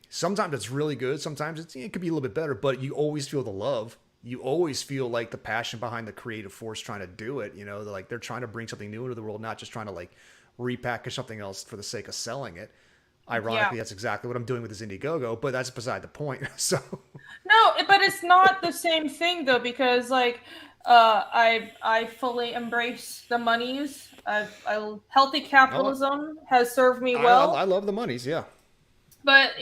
sometimes it's really good. Sometimes it could be a little bit better, but you always feel the love. You always feel like the passion behind the creative force trying to do it. Like they're trying to bring something new into the world, not just trying to like repackage something else for the sake of selling it. Ironically, That's exactly what I'm doing with this Indiegogo, but that's beside the point. So no, but it's not the same thing though, because like I fully embrace the monies. Healthy capitalism has served me well. I love the monies, yeah. But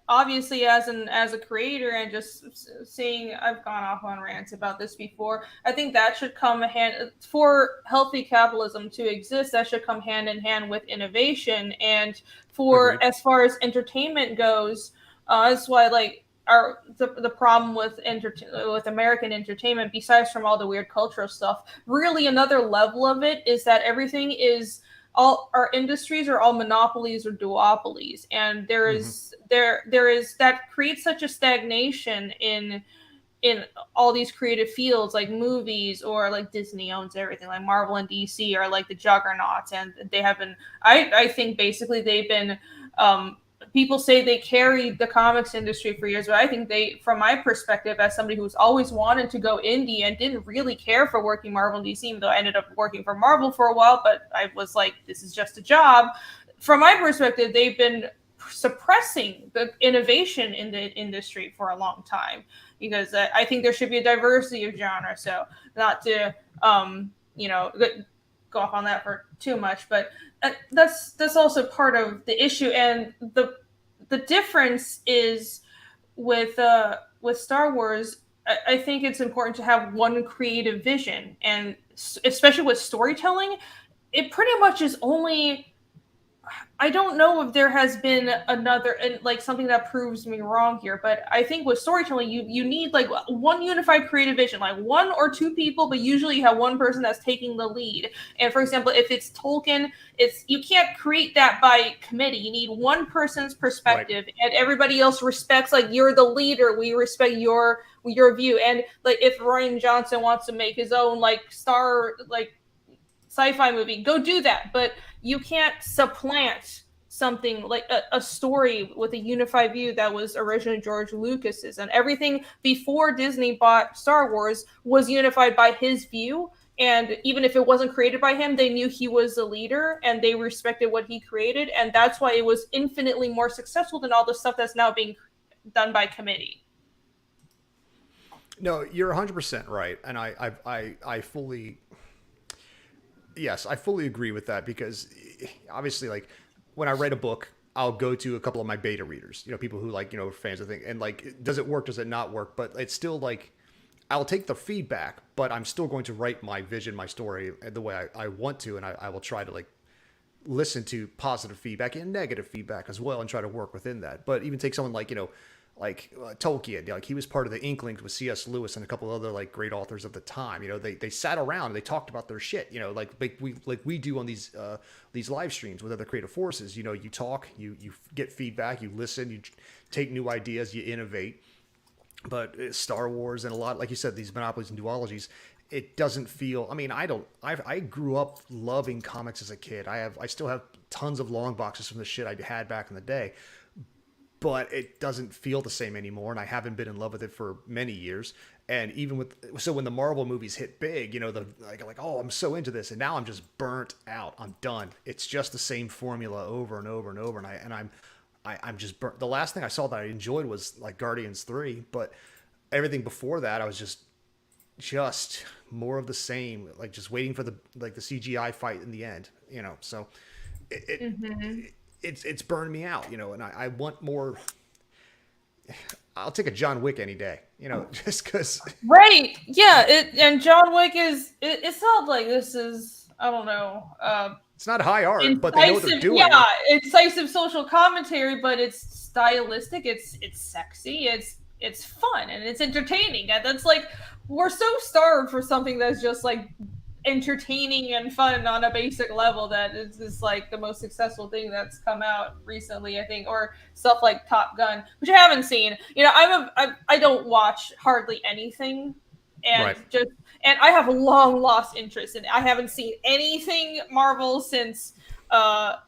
obviously as a creator and just seeing, I've gone off on rants about this before. I think that should come hand for healthy capitalism to exist. That should come hand in hand with innovation. And Agreed. As far as entertainment goes, that's why like the problem with American entertainment, besides from all the weird cultural stuff, really another level of it is that everything is. All our industries are all monopolies or duopolies, and there is that creates such a stagnation in all these creative fields, like movies, or like Disney owns everything, like Marvel and DC are like the juggernauts, and they have been. I think basically they've been. People say they carried the comics industry for years, but I think they, from my perspective, as somebody who's always wanted to go indie and didn't really care for working Marvel and DC, even though I ended up working for Marvel for a while, but I was like, this is just a job. From my perspective, they've been suppressing the innovation in the industry for a long time, because I think there should be a diversity of genre. So not to, go off on that for too much, but that's also part of the issue. And the difference is with Star Wars, I think it's important to have one creative vision, and especially with storytelling, it pretty much is only. I don't know if there has been another, and like something that proves me wrong here, but I think with storytelling, you need like one unified creative vision, like one or two people, but usually you have one person that's taking the lead. And for example, if it's Tolkien, you can't create that by committee. You need one person's perspective, right. And everybody else respects, like, you're the leader. We respect your view. And like if Rian Johnson wants to make his own like sci-fi movie, go do that. But you can't supplant something like a story with a unified view that was originally George Lucas's. And everything before Disney bought Star Wars was unified by his view. And even if it wasn't created by him, they knew he was the leader and they respected what he created. And that's why it was infinitely more successful than all the stuff that's now being done by committee. No, you're 100% right. And I fully... Yes, I fully agree with that, because obviously, like, when I write a book, I'll go to a couple of my beta readers, people who like, fans of things, and like, does it work? Does it not work? But it's still like, I'll take the feedback, but I'm still going to write my vision, my story the way I want to. And I will try to like listen to positive feedback and negative feedback as well and try to work within that. But even take someone like, Tolkien. Like he was part of the Inklings with C.S. Lewis and a couple other like great authors of the time. You know, they sat around and they talked about their shit. You know, like we do on these live streams with other creative forces. You know, you talk, you get feedback, you listen, you take new ideas, you innovate. But Star Wars and a lot, like you said, these monopolies and duologies, it doesn't feel. I mean, I grew up loving comics as a kid. I still have tons of long boxes from the shit I had back in the day, but it doesn't feel the same anymore. And I haven't been in love with it for many years. And even so when the Marvel movies hit big, you know, like, oh, I'm so into this, and now I'm just burnt out. I'm done. It's just the same formula over and over and over, and I'm just burnt. The last thing I saw that I enjoyed was like Guardians 3, but everything before that, I was just more of the same, like just waiting for the CGI fight in the end, you know. So it's burned me out, you know, and I want more. I'll take a John Wick any day, you know, just because. Right. Yeah. And John Wick it's not like this is, I don't know. It's not high art, but they know what they're doing. Yeah, incisive social commentary, but it's stylistic. It's sexy. It's fun and it's entertaining. And that's like, we're so starved for something that's just like entertaining and fun on a basic level that is like the most successful thing that's come out recently, I think, or stuff like Top Gun, which I haven't seen. You know, I don't watch hardly anything, and right. And I have long lost interest in it. I haven't seen anything Marvel since what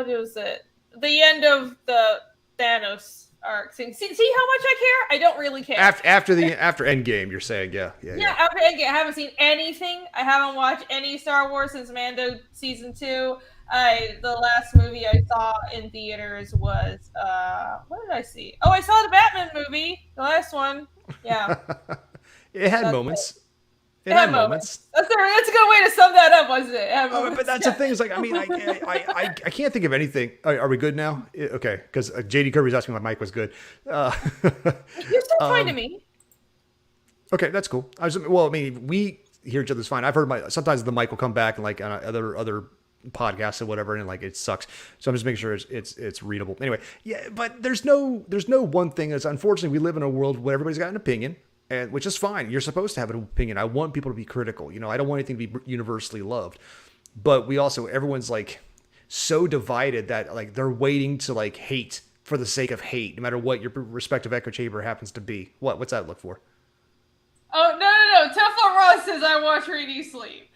is it? The end of the Thanos arc. See how much I care? I don't really care. After Endgame, you're saying, yeah. After Endgame, I haven't seen anything. I haven't watched any Star Wars since Mando season 2. The last movie I saw in theaters was what did I see? Oh, I saw the Batman movie, the last one. Yeah. It had moments. It had moments. That's a good way to sum that up, wasn't it? But that's the thing. Is like, I mean, I can't think of anything. Are we good now? Okay, because JD Kirby's asking if my mic was good. You're still fine to me. Okay, that's cool. I mean, we hear each other's fine. I've heard sometimes the mic will come back and like on other podcasts or whatever, and like it sucks. So I'm just making sure it's readable. Anyway, yeah, but there's no one thing. Is unfortunately we live in a world where everybody's got an opinion. And which is fine. You're supposed to have an opinion. I want people to be critical. You know, I don't want anything to be universally loved. But everyone's like so divided that like they're waiting to like hate for the sake of hate, no matter what your respective echo chamber happens to be. What's that look for? Oh, no. Teflon Ross says I watch Rainy Sleep.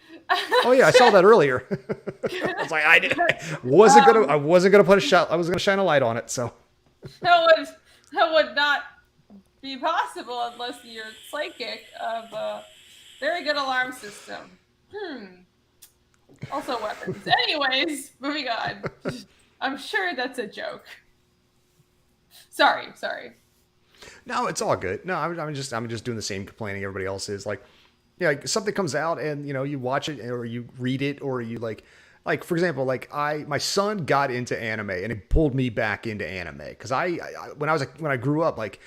Oh yeah, I saw that earlier. I was like, I wasn't gonna shine a light on it, so. That would not be possible unless you're psychic of a very good alarm system. Also weapons. Anyways, moving on. I'm sure that's a joke. Sorry. No, it's all good. No, I'm just doing the same complaining everybody else is. Like, yeah, like something comes out and you know you watch it or you read it or you like for example, like my son got into anime and it pulled me back into anime because when I grew up, like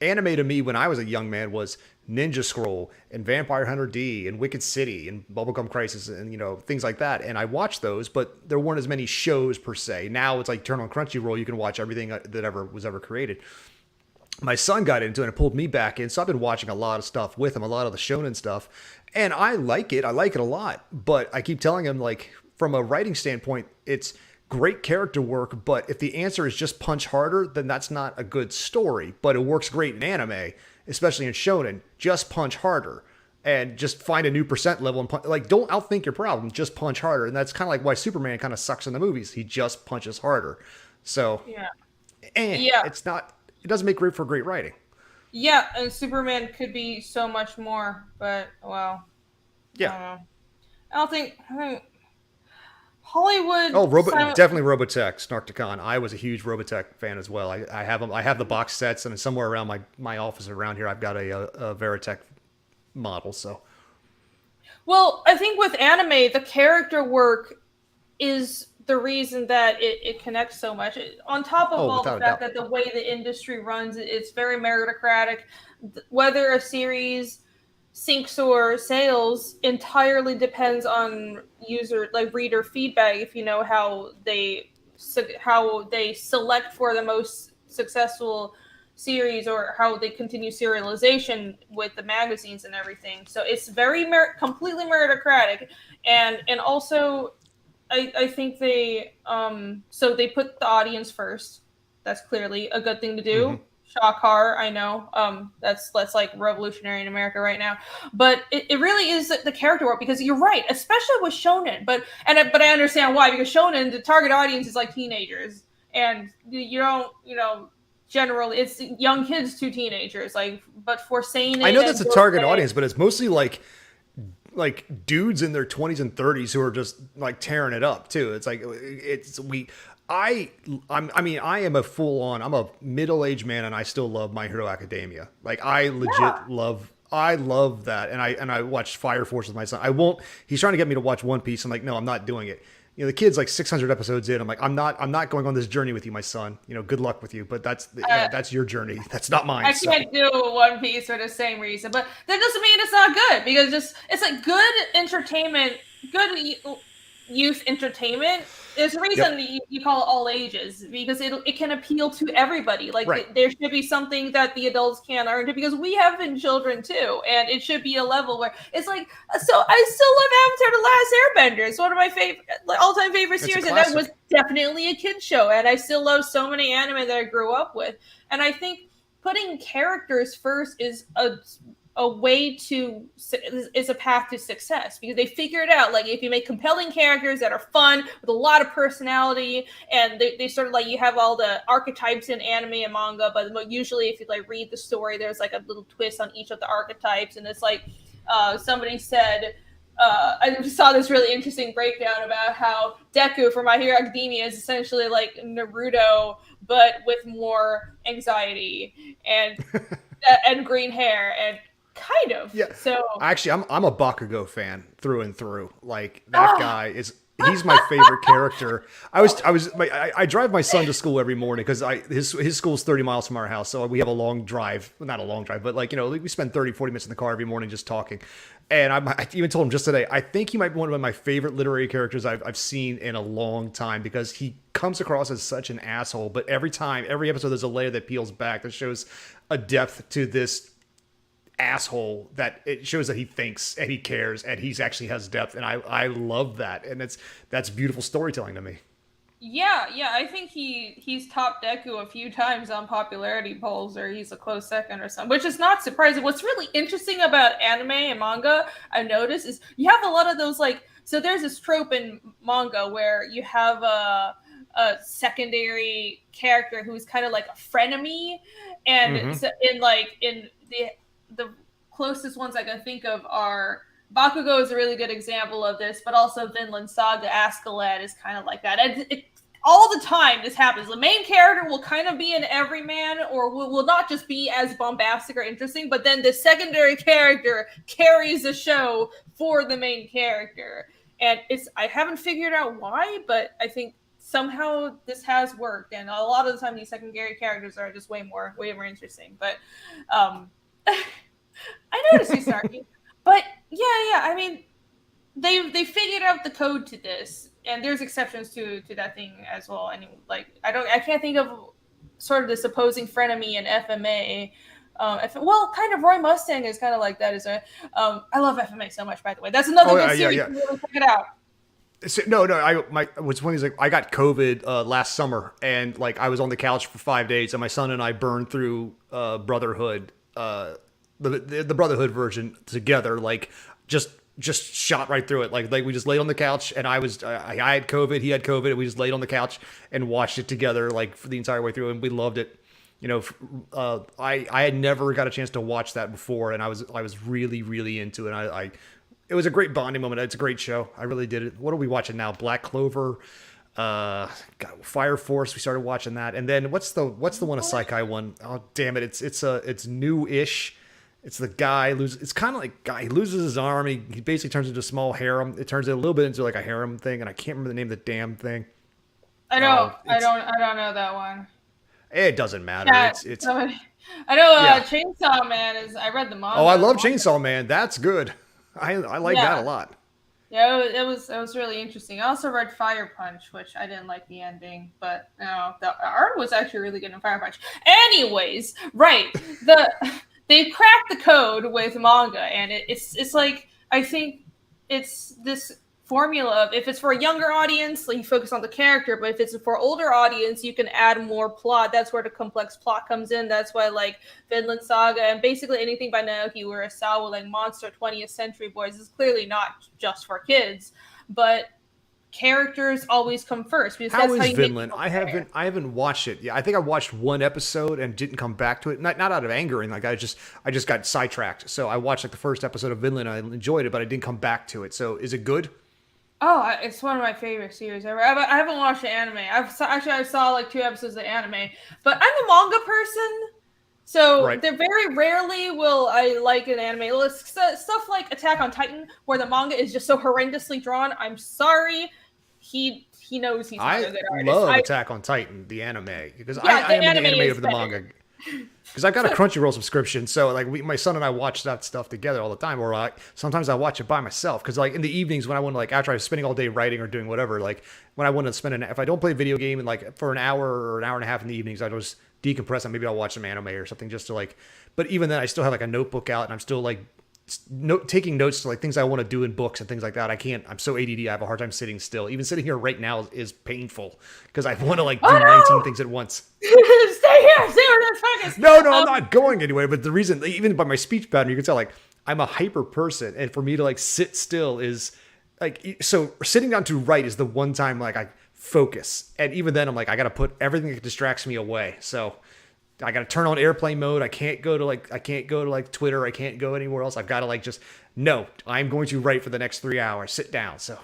anime to me when I was a young man was Ninja Scroll and Vampire Hunter D and Wicked City and Bubblegum Crisis and you know things like that, and I watched those, but there weren't as many shows per se. Now it's like turn on Crunchyroll, you can watch everything that was ever created. My son got into it and it pulled me back in, so I've been watching a lot of stuff with him, a lot of the shonen stuff, and I like it a lot, but I keep telling him like from a writing standpoint it's great character work, but if the answer is just punch harder, then that's not a good story. But it works great in anime, especially in shonen. Just punch harder and just find a new percent level and like don't outthink your problem. Just punch harder, and that's kind of like why Superman kind of sucks in the movies. He just punches harder. So it's not. It doesn't make for great writing. Yeah, and Superman could be so much more, but well, yeah. I don't think Hollywood. Oh, definitely Robotech, Snarkticon. I was a huge Robotech fan as well. I have them. I have the box sets, and somewhere around my office around here, I've got a Veritech model. So, well, I think with anime, the character work is the reason that it connects so much. On top of all the fact that the way the industry runs, it's very meritocratic. Whether a series sinks or sails entirely depends on reader feedback. If you know how they select for the most successful series or how they continue serialization with the magazines and everything. So it's very completely meritocratic, and also I think they so they put the audience first. That's clearly a good thing to do. Mm-hmm. Shock horror, I know. That's like revolutionary in America right now. But it really is the character work, because you're right, especially with shonen. But I understand why, because shonen, the target audience is like teenagers, and you don't, generally it's young kids to teenagers. Like, but for seinen, I know that's a target audience, but it's mostly like dudes in their 20s and 30s who are just like tearing it up too. It's like I am a I'm a middle-aged man, and I still love My Hero Academia. Like, I legit love that. And I watched Fire Force with my son. He's trying to get me to watch One Piece. I'm like, no, I'm not doing it. The kid's like 600 episodes in. I'm like, I'm not going on this journey with you, my son. Good luck with you, but that's your journey. That's not mine. I can't do One Piece for the same reason, but that doesn't mean it's not good, because it's like good entertainment, good youth entertainment. There's a reason you call it all ages, because it can appeal to everybody. Like, right. There should be something that the adults can learn to, because we have been children too, and it should be a level where it's like. So I still love Avatar: The Last Airbender. It's one of my all-time favorite series, and that was definitely a kid show. And I still love so many anime that I grew up with. And I think putting characters first is a way to is a path to success, because they figure it out. Like, if you make compelling characters that are fun with a lot of personality, and they sort of like, you have all the archetypes in anime and manga, but usually if you like read the story, there's like a little twist on each of the archetypes. And it's like somebody said, I just saw this really interesting breakdown about how Deku from My Hero Academia is essentially like Naruto, but with more anxiety and and green hair, and kind of. Yeah. So actually, I'm a Bakugo fan through and through. Like, that guy he's my favorite character. I drive my son to school every morning, because his school's 30 miles from our house. So we have a long drive, well, not a long drive, but we spend 30-40 minutes in the car every morning just talking. And I even told him just today, I think he might be one of my favorite literary characters I've seen in a long time, because he comes across as such an asshole. But every episode, there's a layer that peels back that shows a depth to this asshole, that it shows that he thinks and he cares and he's actually has depth. And I love that. And that's beautiful storytelling to me. Yeah, I think he's topped Deku a few times on popularity polls, or he's a close second or something, which is not surprising. What's really interesting about anime and manga, I've noticed, is you have a lot of those, like, so there's this trope in manga where you have a secondary character who's kind of like a frenemy, and so in the closest ones I can think of are Bakugo is a really good example of this, but also Vinland Saga Askeladd is kind of like that. And all the time this happens. The main character will kind of be an everyman, or will not just be as bombastic or interesting, but then the secondary character carries the show for the main character. And I haven't figured out why, but I think somehow this has worked. And a lot of the time these secondary characters are just way more interesting. But I noticed you, Snarky. But yeah. I mean, they figured out the code to this, and there's exceptions to that thing as well. And like, I can't think of sort of this opposing frenemy in FMA. Well, kind of Roy Mustang is kind of like that. I love FMA so much, by the way. That's another good series. Yeah. Really check it out. What's funny is, like, I got COVID last summer, and like I was on the couch for 5 days, and my son and I burned through Brotherhood, the Brotherhood version together, like just shot right through it. Like we just laid on the couch, and I had COVID, he had COVID, and we just laid on the couch and watched it together, like, for the entire way through, and we loved it. I had never got a chance to watch that before, and I was really, really into it. It was a great bonding moment. It's a great show. I really did it. What are we watching now? Black Clover, Fire Force. We started watching that, and then what's the one, a Saikai one? Oh, damn it! It's new-ish. It's the guy it's kind of like guy. He loses his arm. He basically turns into a small harem. It turns it a little bit into like a harem thing, and I can't remember the name of the damn thing. I know. I don't know that one. It doesn't matter. It's. I know. Chainsaw Man is. I read the manga. Oh, I love Chainsaw Man. That's good. I like that a lot. Yeah, it was really interesting. I also read Fire Punch, which I didn't like the ending, but no, the art was actually really good in Fire Punch. Anyways, right, they cracked the code with manga, and it's like, I think it's this formula of, if it's for a younger audience, like, you focus on the character, but if it's for older audience, you can add more plot. That's where the complex plot comes in. That's why, like, Vinland Saga and basically anything by Naoki Urasawa, like Monster, 20th Century Boys, is clearly not just for kids, but characters always come first, because How that's is how you Vinland? make I haven't watched it. Yeah, I think I watched one episode and didn't come back to it. Not out of anger, and like I just got sidetracked. So I watched like the first episode of Vinland. I enjoyed it, but I didn't come back to it. So is it good? Oh, it's one of my favorite series ever. I haven't watched the anime. I saw like 2 episodes of the anime, but I'm a manga person, so Right. they're very rarely will I like an anime. Well, stuff like Attack on Titan, where the manga is just so horrendously drawn. I'm sorry, he knows he's not a good I artist. love Attack on Titan, the anime, because Yeah, I am anime the anime is over the better. manga. Because I've got a Crunchyroll subscription, so like my son and I watch that stuff together all the time. Or like sometimes I watch it by myself, because like in the evenings when I want to, like after I'm spending all day writing or doing whatever, like when I want to spend if I don't play a video game and like for an hour or an hour and a half in the evenings, I just decompress and maybe I'll watch some anime or something just to like. But even then, I still have like a notebook out and I'm still like taking notes to like things I want to do in books and things like that. I can't. I'm so ADD. I have a hard time sitting still. Even sitting here right now is painful because I want to like do 19 things at once. Stay here, let's focus. No, I'm not going anywhere. But the reason, even by my speech pattern, you can tell like I'm a hyper person, and for me to like sit still is like, so sitting down to write is the one time like I focus, and even then I'm like I got to put everything that distracts me away. So I got to turn on airplane mode. I can't go to like Twitter. I can't go anywhere else. I've got to like just no. I'm going to write for the next 3 hours. Sit down. So.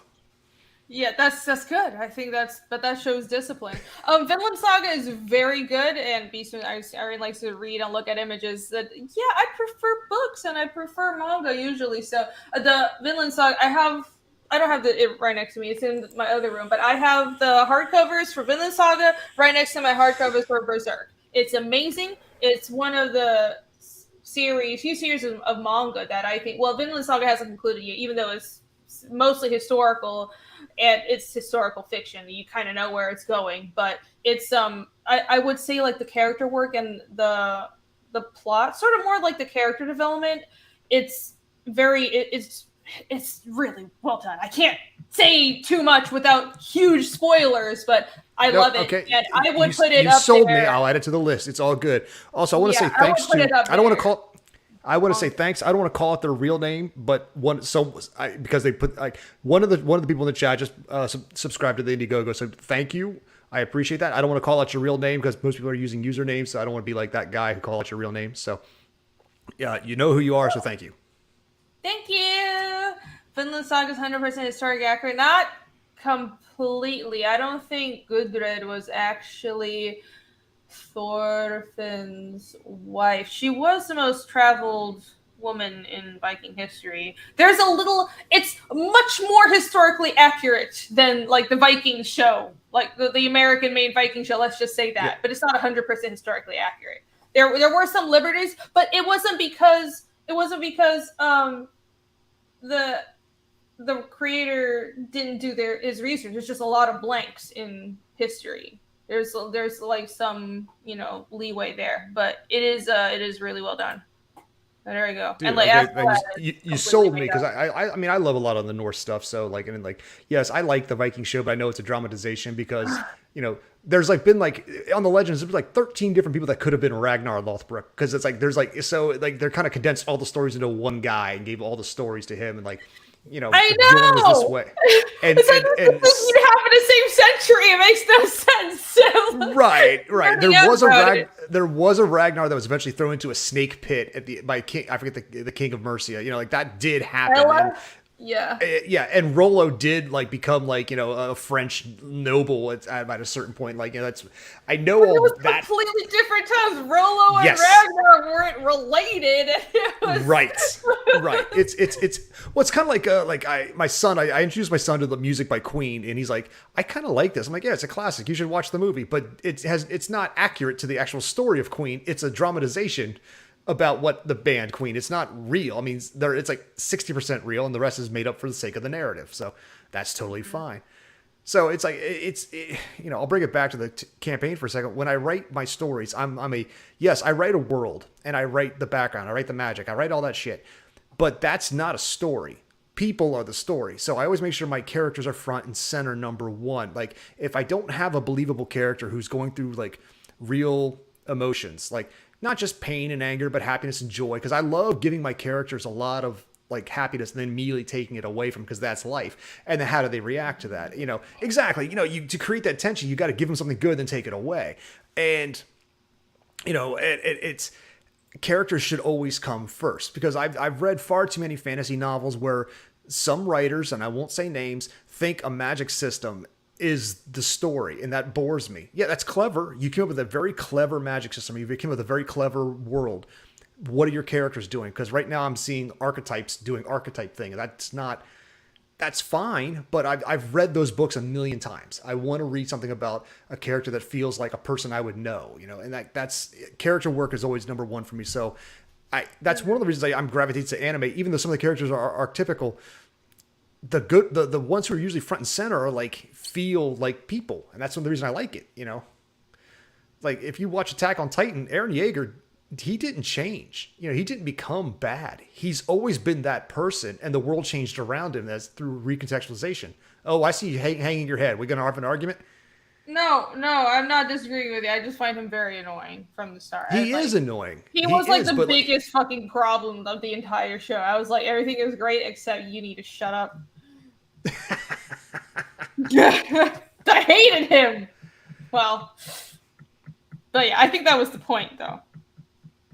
Yeah, that's good. I think that shows discipline. Vinland Saga is very good, and Beastman I likes to read and look at images. That I prefer books and I prefer manga usually. So the Vinland Saga, I don't have it right next to me. It's in my other room, but I have the hardcovers for Vinland Saga right next to my hardcovers for Berserk. It's amazing. It's one of the few series of manga that I think. Well, Vinland Saga hasn't concluded yet, even though it's mostly historical. And it's historical fiction. You kind of know where it's going, but it's I would say like the character work and the plot, sort of more like the character development. It's really well done. I can't say too much without huge spoilers, but I love it, okay. and I would put it you up sold there. me. I'll add it to the list. It's all good. Also, I want to say I thanks would put it up to. I don't want there. to call. I want to say thanks. I don't want to call it their real name, but because they put like one of the people in the chat just subscribed to the Indiegogo. So thank you. I appreciate that. I don't want to call out your real name because most people are using usernames, so I don't want to be like that guy who call out your real name. So yeah, you know who you are. So thank you. Thank you. Vinland Saga is 100% historically accurate. Not completely. I don't think Gudrid was actually Thorfinn's wife. She was the most traveled woman in Viking history. It's much more historically accurate than like the Viking show, like the American made Viking show. Let's just say that, Yeah. but it's not 100% historically accurate. There were some liberties, but it wasn't because the creator didn't do his research. There's just a lot of blanks in history. There's like some leeway there, but it is really well done. But there we go. Dude, and like okay, you sold me because I mean I love a lot of the Norse stuff. So like yes, I like the Viking show, but I know it's a dramatization because there's like been like on the Legends there's like 13 different people that could have been Ragnar Lothbrok because it's like there's like so like they're kind of condensed all the stories into one guy and gave all the stories to him and like. I Bjorn know was this way, and it's like you'd have in the same century. It makes no sense. So, right. There was a Ragnar that was eventually thrown into a snake pit by King. I forget the King of Mercia. Like that did happen. And Rollo did like become like a French noble at a certain point. Like that's I know but all it was that. Completely different times. Rollo and Yes. Ragnar weren't related. Right. It's well, it's kind of like my son. I introduced my son to the music by Queen, and he's like, I kind of like this. I'm like, yeah, it's a classic. You should watch the movie, but it's not accurate to the actual story of Queen. It's a dramatization about what the band Queen. It's not real. I mean, it's like 60% real, and the rest is made up for the sake of the narrative. So that's totally fine. So it's like I'll bring it back to the campaign for a second. When I write my stories, I write a world, and I write the background, I write the magic, I write all that shit. But that's not a story. People are the story. So I always make sure my characters are front and center, number one. Like, if I don't have a believable character who's going through like real emotions, like not just pain and anger, but happiness and joy, because I love giving my characters a lot of like happiness and then immediately taking it away from, because that's life. And then how do they react to that? Exactly. To create that tension, you got to give them something good, then take it away. And it's characters should always come first, because I've read far too many fantasy novels where some writers, and I won't say names, think a magic system is the story, and that bores me. Yeah, that's clever. You came up with a very clever magic system. You came up with a very clever world. What are your characters doing? Because right now I'm seeing archetypes doing archetype thing. That's fine, but I've read those books a million times. I want to read something about a character that feels like a person I would know, and that's character work is always number one for me. So that's one of the reasons I'm gravitating to anime, even though some of the characters are archetypical. The ones who are usually front and center are like feel like people, and that's one of the reasons I like it. Like if you watch Attack on Titan, Eren Yeager, he didn't change. He didn't become bad. He's always been that person, and the world changed around him. That's through recontextualization. Oh, I see you hanging your head. We're gonna have an argument? No, I'm not disagreeing with you. I just find him very annoying from the start. He is annoying. He was the biggest fucking problem of the entire show. I was like, everything is great except you need to shut up. I hated him. Well, but yeah, I think that was the point, though.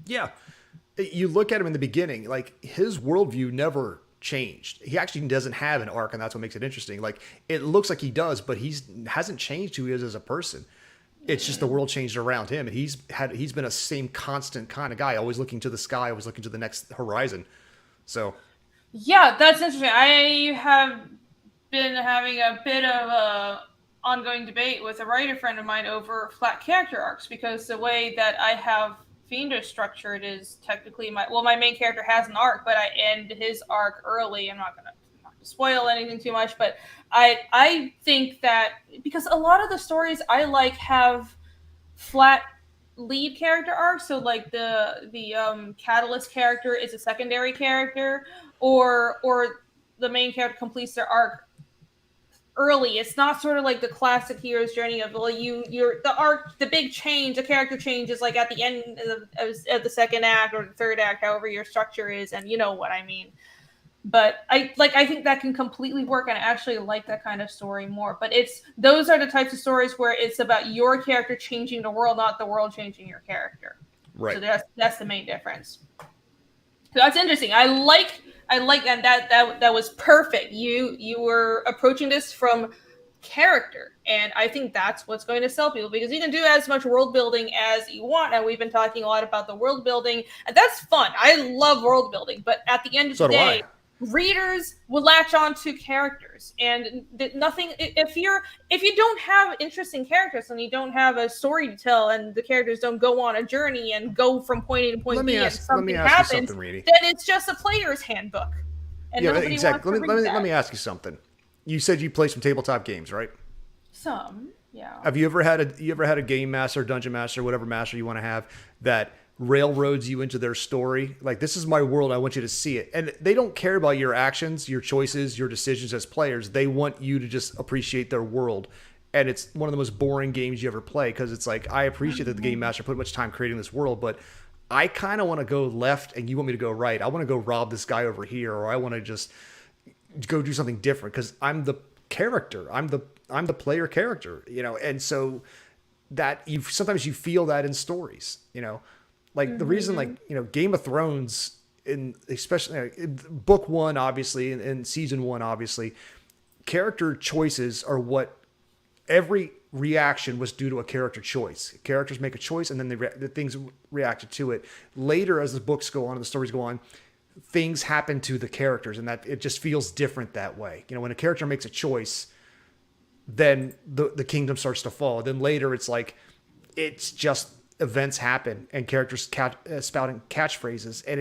Yeah. You look at him in the beginning, like his worldview never changed. He actually doesn't have an arc, and that's what makes it interesting. Like it looks like he does, but hasn't changed who he is as a person. It's just the world changed around him, and he's been a same constant kind of guy, always looking to the sky, always looking to the next horizon. So yeah, that's interesting. I have been having a bit of a ongoing debate with a writer friend of mine over flat character arcs, because the way that I have Fiendish structured is technically my main character has an arc, but I end his arc early. I'm not gonna spoil anything too much, but I think that because a lot of the stories I like have flat lead character arcs, so like the catalyst character is a secondary character, or the main character completes their arc early. It's not sort of like the classic hero's journey of the big change, the character change is like at the end of the second act or the third act, however your structure is, and you know what I mean. But I think that can completely work, and I actually like that kind of story more. But those are the types of stories where it's about your character changing the world, not the world changing your character. Right. So that's the main difference. So that's interesting. I like that was perfect. You were approaching this from character, and I think that's what's going to sell people, because you can do as much world building as you want, and we've been talking a lot about the world building, and that's fun. I love world building, but at the end of the day, readers will latch on to characters, and nothing. If you don't have interesting characters and you don't have a story to tell, and the characters don't go on a journey and go from point A to point B, and something happens, then it's just a player's handbook. And yeah, exactly. Let me ask you something. You said you play some tabletop games, right? Some, yeah. Have you ever had a game master, dungeon master, whatever master you want to have, that railroads you into their story? Like, this is my world, I want you to see it. And they don't care about your actions, your choices, your decisions as players. They want you to just appreciate their world. And it's one of the most boring games you ever play, because it's like, I appreciate that the game master put much time creating this world, but I kind of want to go left and you want me to go right. I want to go rob this guy over here, or I want to just go do something different because I'm the character. I'm the player character, and so that sometimes you feel that in stories, like the reason, like, Game of Thrones, especially in book one, obviously, and season one, obviously, character choices are what every reaction was due to a character choice. Characters make a choice, and then the things reacted to it. Later, as the books go on and the stories go on, things happen to the characters, and that it just feels different that way. When a character makes a choice, then the kingdom starts to fall. Then later, it's like, it's just events happen and characters spouting catchphrases, and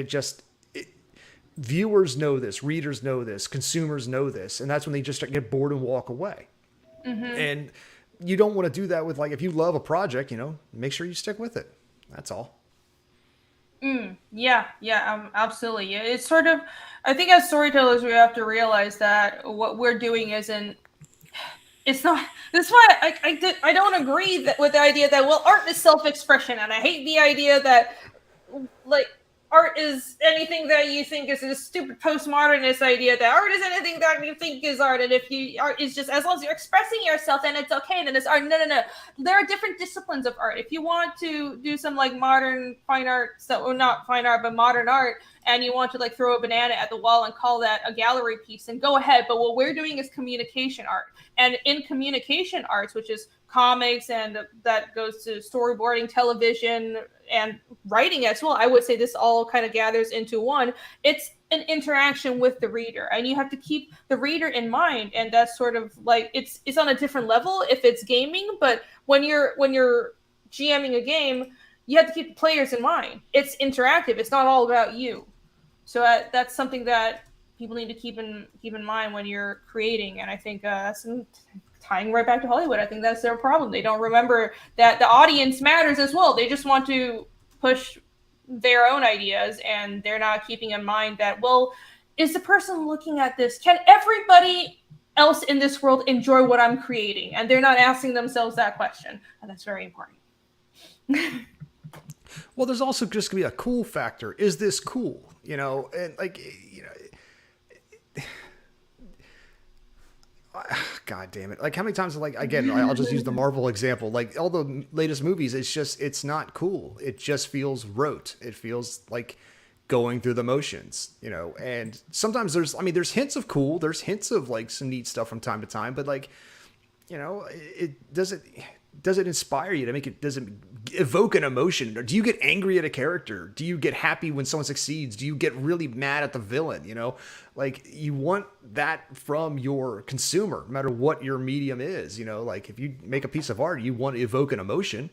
viewers know this, readers know this, consumers know this, and that's when they just get bored and walk away. And you don't want to do that with, like, if you love a project, make sure you stick with it. That's all. Yeah, absolutely. It's sort of, I think as storytellers, we have to realize that what we're doing it's not, this is why I don't agree with the idea that, well, art is self-expression, and I hate the idea that, like, art is anything that you think is a stupid postmodernist idea that art is anything that you think is art, and if art is just, as long as you're expressing yourself, then it's okay, then it's art. No. There are different disciplines of art. If you want to do some like modern fine art, not fine art, but modern art, and you want to like throw a banana at the wall and call that a gallery piece, then go ahead. But what we're doing is communication art. And in communication arts, which is comics, and that goes to storyboarding, television, and writing as well, I would say this all kind of gathers into one. It's an interaction with the reader, and you have to keep the reader in mind. And that's sort of like, it's on a different level if it's gaming, but when you're GMing a game, you have to keep the players in mind. It's interactive. It's not all about you. So that's something that people need to keep in mind when you're creating. And I think that's tying right back to Hollywood. I think that's their problem. They don't remember that the audience matters as well. They just want to push their own ideas, and they're not keeping in mind that, well, is the person looking at this, can everybody else in this world enjoy what I'm creating? And they're not asking themselves that question. And that's very important. Well, there's also just gonna be a cool factor. Is this cool? And like, God damn it. Like, how many times, like, again, I'll just use the Marvel example. Like, all the latest movies, it's not cool. It just feels rote. It feels like going through the motions, and sometimes there's hints of cool. There's hints of like some neat stuff from time to time, but like, it does it inspire you to make it, does it evoke an emotion? Or do you get angry at a character? Do you get happy when someone succeeds? Do you get really mad at the villain? Like, you want that from your consumer, no matter what your medium is. Like, if you make a piece of art, you want to evoke an emotion,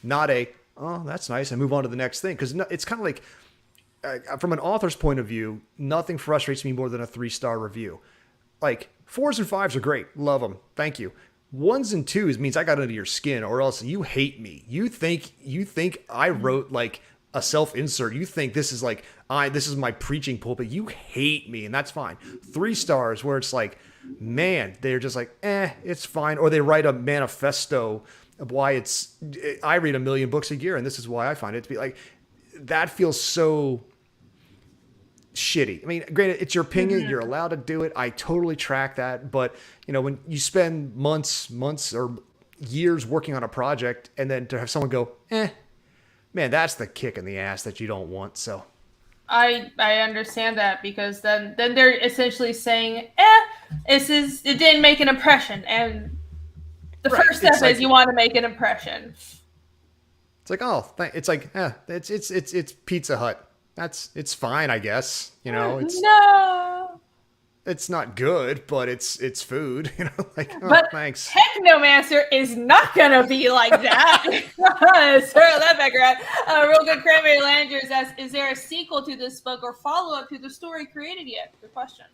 not oh, that's nice, and move on to the next thing. Because it's kind of like, from an author's point of view, nothing frustrates me more than a 3-star review. Like, 4s and 5s are great. Love them. Thank you. 1s and 2s means I got under your skin, or else you hate me. You think I wrote like a self-insert. You think this is like, this is my preaching pulpit. You hate me, and that's fine. 3 stars where it's like, man, they're just like, it's fine. Or they write a manifesto of why I read 1 million books a year, and this is why I find it to be like, that feels so shitty. I mean, granted, it's your opinion. You're allowed to do it. I totally track that. But, when you spend months or years working on a project, and then to have someone go, man, that's the kick in the ass that you don't want. So I understand that, because then they're essentially saying, it didn't make an impression. And the first step is you want to make an impression. It's like, it's like, it's Pizza Hut. It's fine, I guess. No, it's not good, but it's food. Like, but thanks. Technomancer is not gonna be like that. Sorry, that background. Real good. Cranberry Landers asks, is there a sequel to this book or follow up to the story created yet? Good question.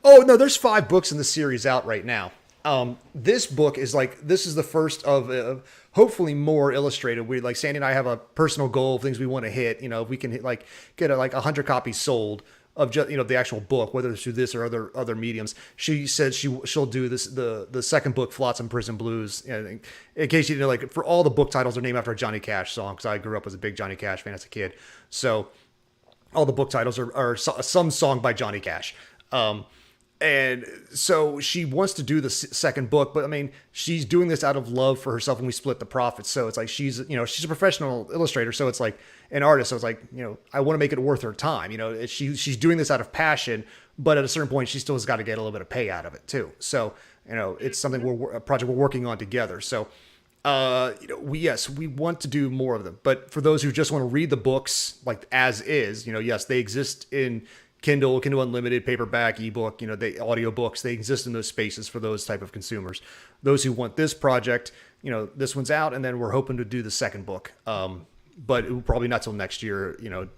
Oh no, there's 5 books in the series out right now. This book is this is the first of hopefully more illustrated. We, like, Sandy and I have a personal goal of things we want to hit. If we can hit, get 100 copies sold of just, the actual book, whether it's through this or other mediums. She said she'll do this, the second book, Flotsam Prison Blues. In case you didn't, for all the book titles are named after a Johnny Cash song, because I grew up as a big Johnny Cash fan as a kid. So all the book titles are some song by Johnny Cash. And so she wants to do the second book, but I mean, she's doing this out of love for herself, and we split the profits. So it's like, she's a professional illustrator. So it's like an artist. So it's like, I want to make it worth her time. She's doing this out of passion, but at a certain point, she still has got to get a little bit of pay out of it too. So, it's something a project we're working on together. So, we want to do more of them, but for those who just want to read the books like as is, yes, they exist in Kindle Unlimited, paperback, ebook, the audio books, they exist in those spaces for those type of consumers. Those who want this project, this one's out, and then we're hoping to do the second book but it will probably not till next year. You know,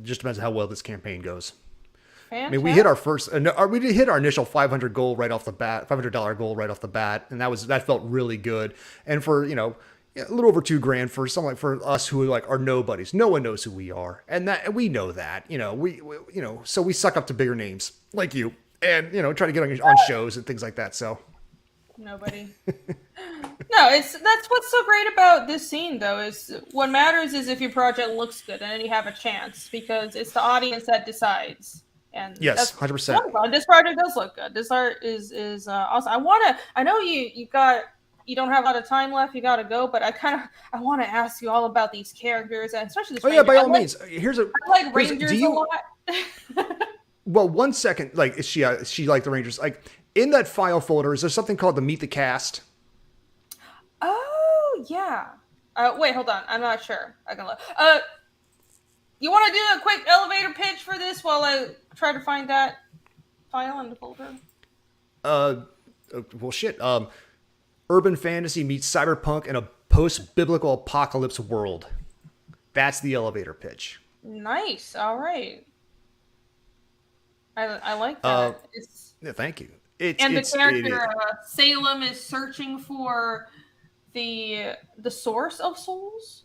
just depends on how well this campaign goes. Fantastic. I mean, we hit our first, we did hit our initial $500 goal right off the bat, $500 goal right off the bat, and that felt really good. And for a little over $2,000 for someone like for us who like are nobodies, no one knows who we are, and we know that. So we suck up to bigger names like you, and try to get on shows and things like that. So nobody. No, that's what's so great about this scene, though, is what matters is if your project looks good and then you have a chance, because it's the audience that decides. And yes, 100%. This project does look good. This art is awesome. I know you don't have a lot of time left. You got to go, but I want to ask you all about these characters, and especially this. Oh, Ranger. yeah, by all means. I like Rangers a lot. Well, 1 second, like is she like the Rangers? Like in that file folder, is there something called the Meet the Cast? Oh yeah. Wait, hold on. I'm not sure. I can look. You want to do a quick elevator pitch for this while I try to find that file in the folder? Well, shit. Urban fantasy meets cyberpunk in a post-biblical apocalypse world. That's the elevator pitch. Nice. All right. I like that. Yeah, thank you. The character Salem is searching for the source of souls.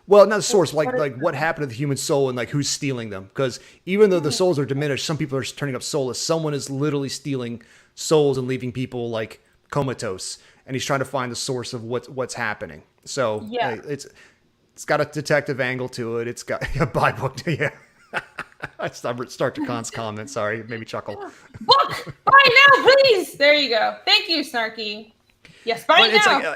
Well, not the source, like what happened to the human soul and like who's stealing them. Because even though the souls are diminished, some people are turning up soulless. Someone is literally stealing souls and leaving people like comatose, and he's trying to find the source of what's happening. So yeah, it's got a detective angle to it. It's got a by book. Yeah. I start to Khan's comment. Sorry, it made me chuckle. Book! Buy now, please! There you go. Thank you, Snarky. Yes, buy now!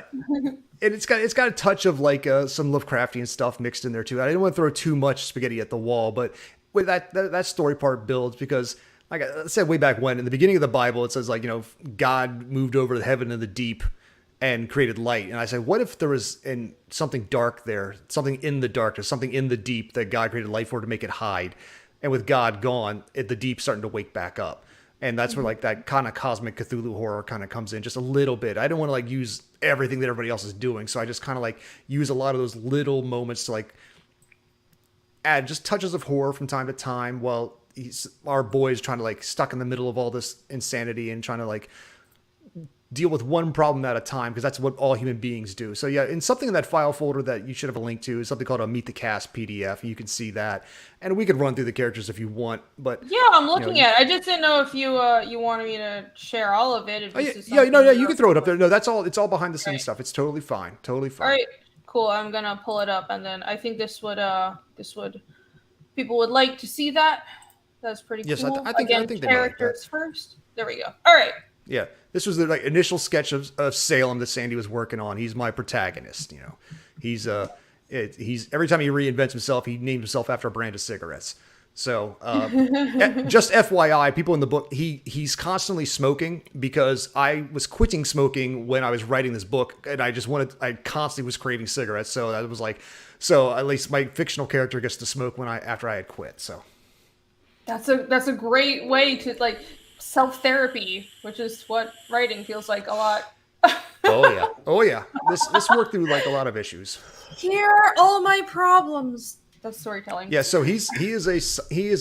And it's got a touch of like some Lovecraftian stuff mixed in there too. I didn't want to throw too much spaghetti at the wall, but with that story part builds because, like I said way back when, in the beginning of the Bible, it says like, God moved over the heaven and the deep and created light. And I said, what if there was something dark there, something in the darkness, something in the deep that God created light for to make it hide? And with God gone, the deep starting to wake back up. And that's where like that kind of cosmic Cthulhu horror kind of comes in just a little bit. I don't want to like use everything that everybody else is doing. So I just kind of like use a lot of those little moments to like add just touches of horror from time to time while our boy is trying to like stuck in the middle of all this insanity and trying to like deal with one problem at a time, because that's what all human beings do. So yeah, in something in that file folder that you should have a link to is something called a Meet the Cast PDF. You can see that, and we could run through the characters if you want. But yeah, I'm looking at it. I just didn't know if you wanted me to share all of it. You can throw it up there. No, that's all. It's all behind the scenes stuff. It's totally fine. Totally fine. All right, cool. I'm gonna pull it up, and then I think this would people would like to see that. That's pretty cool. Yes, I think characters first. There we go. All right. Yeah, this was the like initial sketch of Salem that Sandy was working on. He's my protagonist. He's every time he reinvents himself, he named himself after a brand of cigarettes. So just FYI, people in the book, he's constantly smoking because I was quitting smoking when I was writing this book, and I constantly was craving cigarettes. So I was like, at least my fictional character gets to smoke after I had quit. So that's a great way to like self-therapy, which is what writing feels like a lot. Oh yeah. This worked through like a lot of issues. Here are all my problems. That's storytelling. Yeah, so he is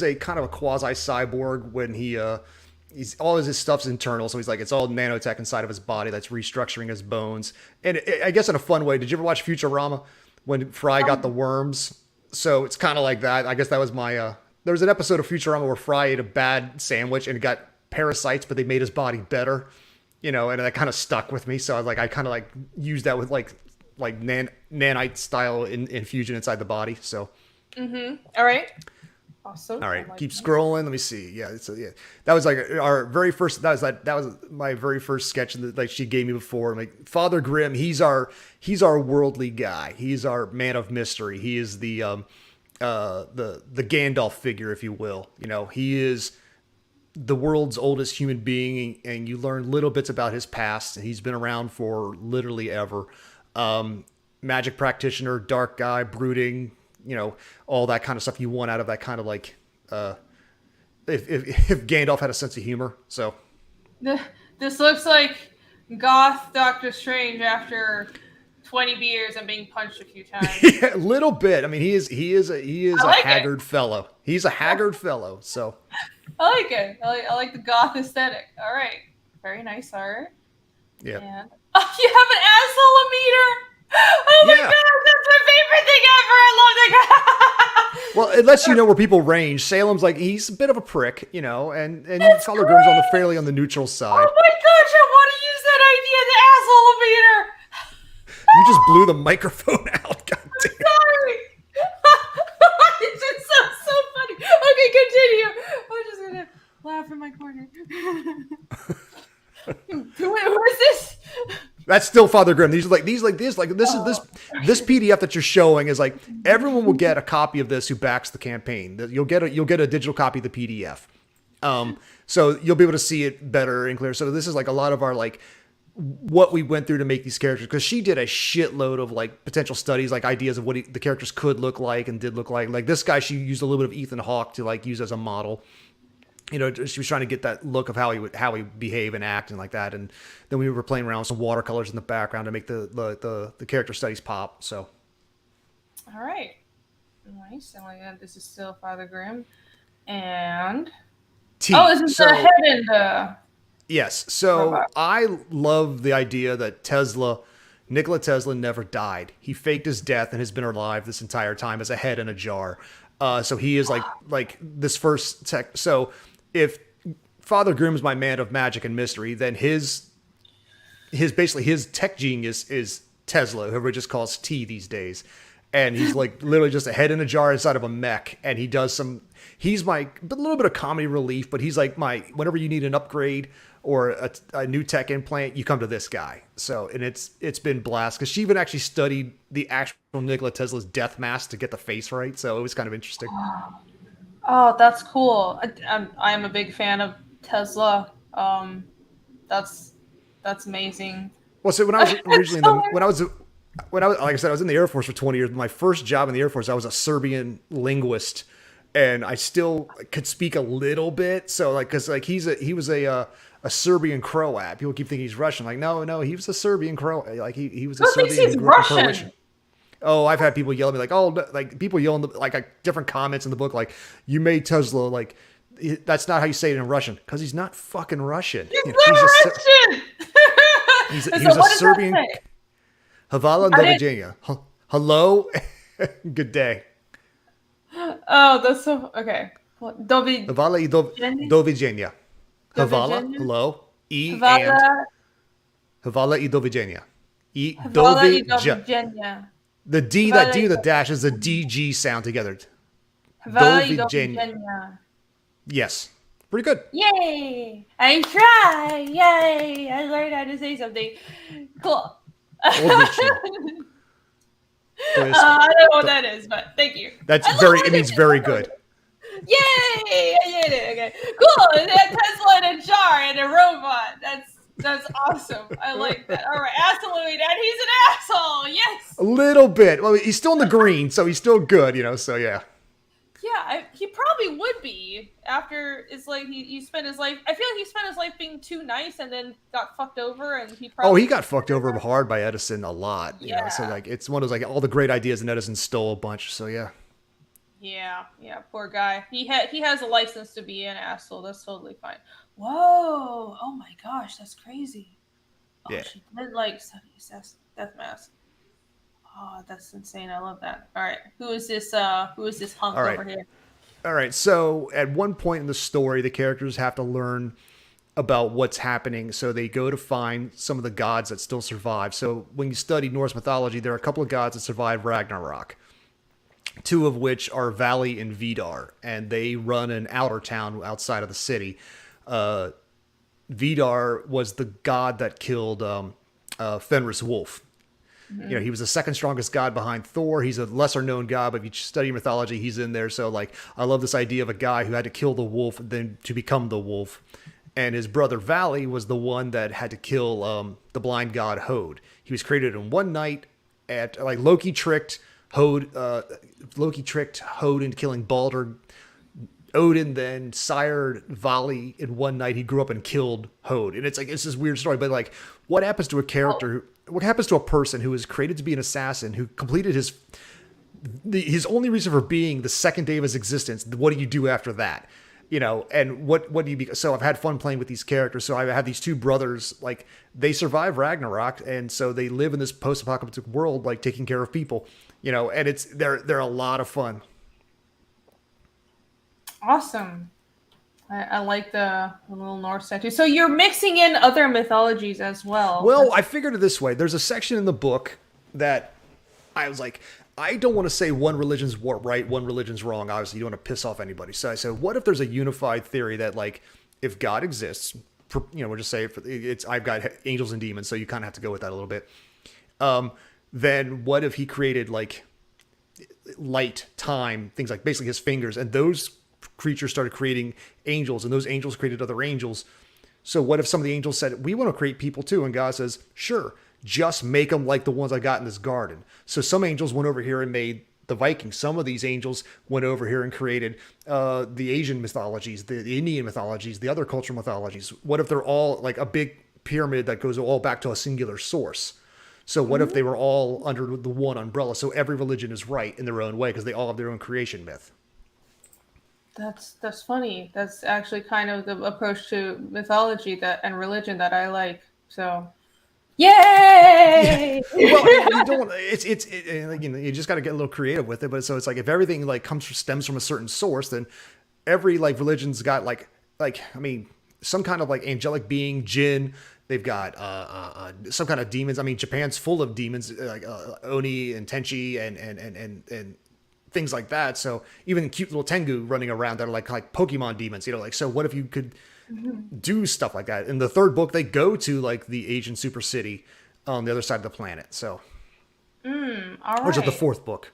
a kind of a quasi cyborg when he's all of his stuff's internal, so he's like it's all nanotech inside of his body that's restructuring his bones. And I guess in a fun way, did you ever watch Futurama when Fry got the worms? So it's kind of like that. I guess that was my there was an episode of Futurama where Fry ate a bad sandwich and got parasites, but they made his body better, and that kind of stuck with me. So I kind of like used that with like nanite style infusion inside the body. So all right, awesome. All right, keep scrolling. Let me see. Yeah, that was like our very first. That was my very first sketch that like she gave me before. Like Father Grimm, he's our worldly guy. He's our man of mystery. He is the Gandalf figure, if you will. He is the world's oldest human being, and you learn little bits about his past. He's been around for literally ever. Magic practitioner, dark guy, brooding, all that kind of stuff you want out of that kind of like, if Gandalf had a sense of humor. So this looks like goth Doctor Strange after 20 beers and being punched a few times. Yeah, a little bit. I mean, he is a like haggard fellow. He's a haggard fellow. So I like it. I like the goth aesthetic. All right. Very nice art. yeah. And you have an asshole meter. Oh my Yeah. god, that's my favorite thing ever. I love that guy. Well, it lets you know where people range. Salem's like, he's a bit of a prick, you know, and That's Father Grimm's on the great. fairly on the neutral side. Oh my gosh, I want to use that idea, the asshole meter. You just blew the microphone out. God damn. Sorry. It's just so funny. Okay, continue. I'm just gonna laugh in my corner. Who is this? That's still Father Grimm. This PDF that you're showing is like everyone will get a copy of this who backs the campaign. You'll get a digital copy of the PDF. So you'll be able to see it better and clear. So this is like a lot of our like what we went through to make these characters, because she did a shitload of like potential studies, like ideas of what the characters could look like and did look like. Like this guy, she used a little bit of Ethan Hawke to like use as a model. You know, she was trying to get that look of how he behave and act and like that. And then we were playing around with some watercolors in the background to make the character studies pop. So, All right, nice. And like that, this is still Father Grimm, and this is the head and the. Yes. So robot. I love the idea that Nikola Tesla never died. He faked his death and has been alive this entire time as a head in a jar. So he is like this first tech. So if Father Grimm's my man of magic and mystery, then his basically his tech genius is Tesla, who everybody just calls T these days. And he's like literally just a head in a jar inside of a mech. And he's my little bit of comedy relief, but he's like whenever you need an upgrade or a new tech implant, you come to this guy. So, and it's been blast, because she even actually studied the actual Nikola Tesla's death mask to get the face right. So it was kind of interesting. Oh, that's cool. I'm a big fan of Tesla. That's amazing. Well, so when I was originally when I was like I said, I was in the Air Force for 20 years. My first job in the Air Force, I was a Serbian linguist, and I still could speak a little bit. So like, cause like he was a Serbian Croat. People keep thinking he's Russian. Like, no, he was a Serbian Croat. Like he was a Serbian. Who thinks he's Russian? Oh, I've had people yell at me like, like people yell in like different comments in the book, like, you made Tesla like, that's not how you say it in Russian, because he's not fucking Russian. He's never Russian. He's a Serbian. Hvala Doviđenja. Hello, good day. Oh, that's so okay. Hvala I Doviđenja. Hvala, hello. And Hvala I Doviđenja. Doviđenja. The D, that D, the dash is a DG sound together. Doviđenja. Yes. Pretty good. Yay! I try! Yay! I learned how to say something. Cool. I don't know what that is, but thank you. It means very good. Yay! I did it. Okay. Cool. And Tesla in a jar and a robot. That's awesome. I like that. All right, absolutely. And he's an asshole. Yes. A little bit. Well, he's still in the green, so he's still good, you know. So yeah. Yeah, he probably would be after it's like he spent his life. I feel like he spent his life being too nice and then got fucked over, and he probably. Oh, he got fucked over hard by Edison a lot. You know? So like, it's one of those like all the great ideas, and Edison stole a bunch. So yeah. Yeah, poor guy. He has a license to be an asshole. That's totally fine. Whoa! Oh my gosh, that's crazy. Oh, yeah. She did like study death mask. Oh, that's insane. I love that. All right, who is this hunk over here? All right. So at one point in the story, the characters have to learn about what's happening. So they go to find some of the gods that still survive. So when you study Norse mythology, there are a couple of gods that survive Ragnarok. Two of which are Vali and Vidar, and they run an outer town outside of the city. Vidar was the god that killed Fenris Wolf. Mm-hmm. You know, he was the second strongest god behind Thor. He's a lesser known god, but if you study mythology, he's in there. So like, I love this idea of a guy who had to kill the wolf then to become the wolf. And his brother Vali was the one that had to kill the blind god Hod. He was created in one night at like Loki tricked Hod into killing Balder. Odin then sired Vali in one night. He grew up and killed Hod. And it's like, it's this weird story, but like, what happens to a character what happens to a person who is created to be an assassin, who completed his only reason for being the second day of his existence? What do you do after that? You know, and what do you be? So I've had fun playing with these characters. So I have these two brothers, like they survive Ragnarok, and so they live in this post-apocalyptic world, like taking care of people. You know, and they're a lot of fun. Awesome. I like the little Norse tattoo. So you're mixing in other mythologies as well. Well, I figured it this way. There's a section in the book that I was like, I don't want to say one religion's right, one religion's wrong. Obviously, you don't want to piss off anybody. So I said, what if there's a unified theory that, like, if God exists, we'll just say I've got angels and demons, so you kind of have to go with that a little bit. Then what if he created, like, light, time, things like basically his fingers, and those creatures started creating angels, and those angels created other angels. So what if some of the angels said, we want to create people too? And God says, sure, just make them like the ones I got in this garden. So some angels went over here and made the Vikings. Some of these angels went over here and created the Asian mythologies, the Indian mythologies, the other cultural mythologies. What if they're all like a big pyramid that goes all back to a singular source? So what if they were all under the one umbrella? So every religion is right in their own way because they all have their own creation myth. That's funny. That's actually kind of the approach to mythology and religion that I like. So, yay! Yeah. Well, you don't. You just got to get a little creative with it. But so it's like if everything like stems from a certain source, then every like religion's got like I mean some kind of like angelic being, jinn. They've got some kind of demons. I mean, Japan's full of demons like Oni and Tenchi and things like that. So even cute little Tengu running around that are like Pokemon demons, like, so what if you could do stuff like that? In the third book, they go to like the Asian super city on the other side of the planet. So, all right. Which is the fourth book,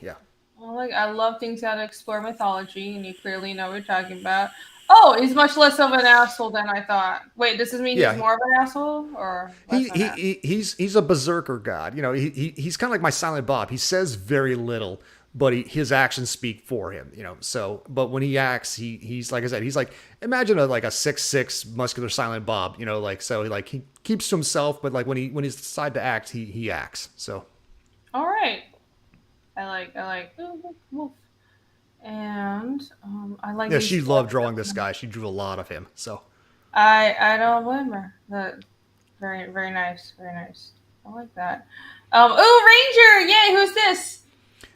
yeah. Well, I love things that explore mythology, and you clearly know what you're talking about. Oh, he's much less of an asshole than I thought. Wait, does this mean he's more of an asshole, or he's a berserker god? He's kind of like my Silent Bob. He says very little, but his actions speak for him, So, but when he acts, he's like I said, he's like, imagine a 6'6" muscular Silent Bob, he keeps to himself, but like when he's decided to act, he acts. So, all right, I like, and I like. Yeah, she loved drawing this guy. She drew a lot of him. So, I don't blame her. Very very nice, very nice. I like that. Ranger, yay! Who's this?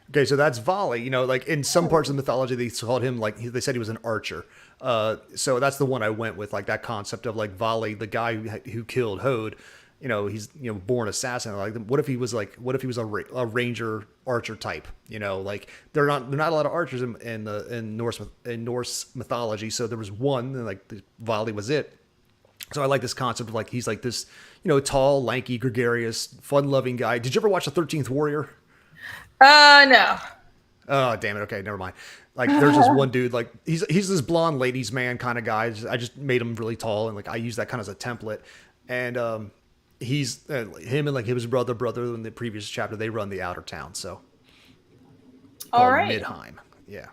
Okay, so that's Volley. Like in some parts of the mythology, they called him they said he was an archer. So that's the one I went with, like that concept of like Volley, the guy who killed Hode. He's born assassin. Like, what if he was a ranger archer type? Like they're not a lot of archers in Norse mythology. So there was one, and like Volley was it. So I like this concept of like he's like this, tall, lanky, gregarious, fun-loving guy. Did you ever watch The 13th Warrior? No. Oh, damn it. Okay, never mind. Like, there's this one dude, like, he's this blonde ladies man kind of guy. I just made him really tall, and, like, I use that kind of as a template. And he's, him and, like, his brother in the previous chapter, they run the outer town, so. All right. Midheim. Yeah.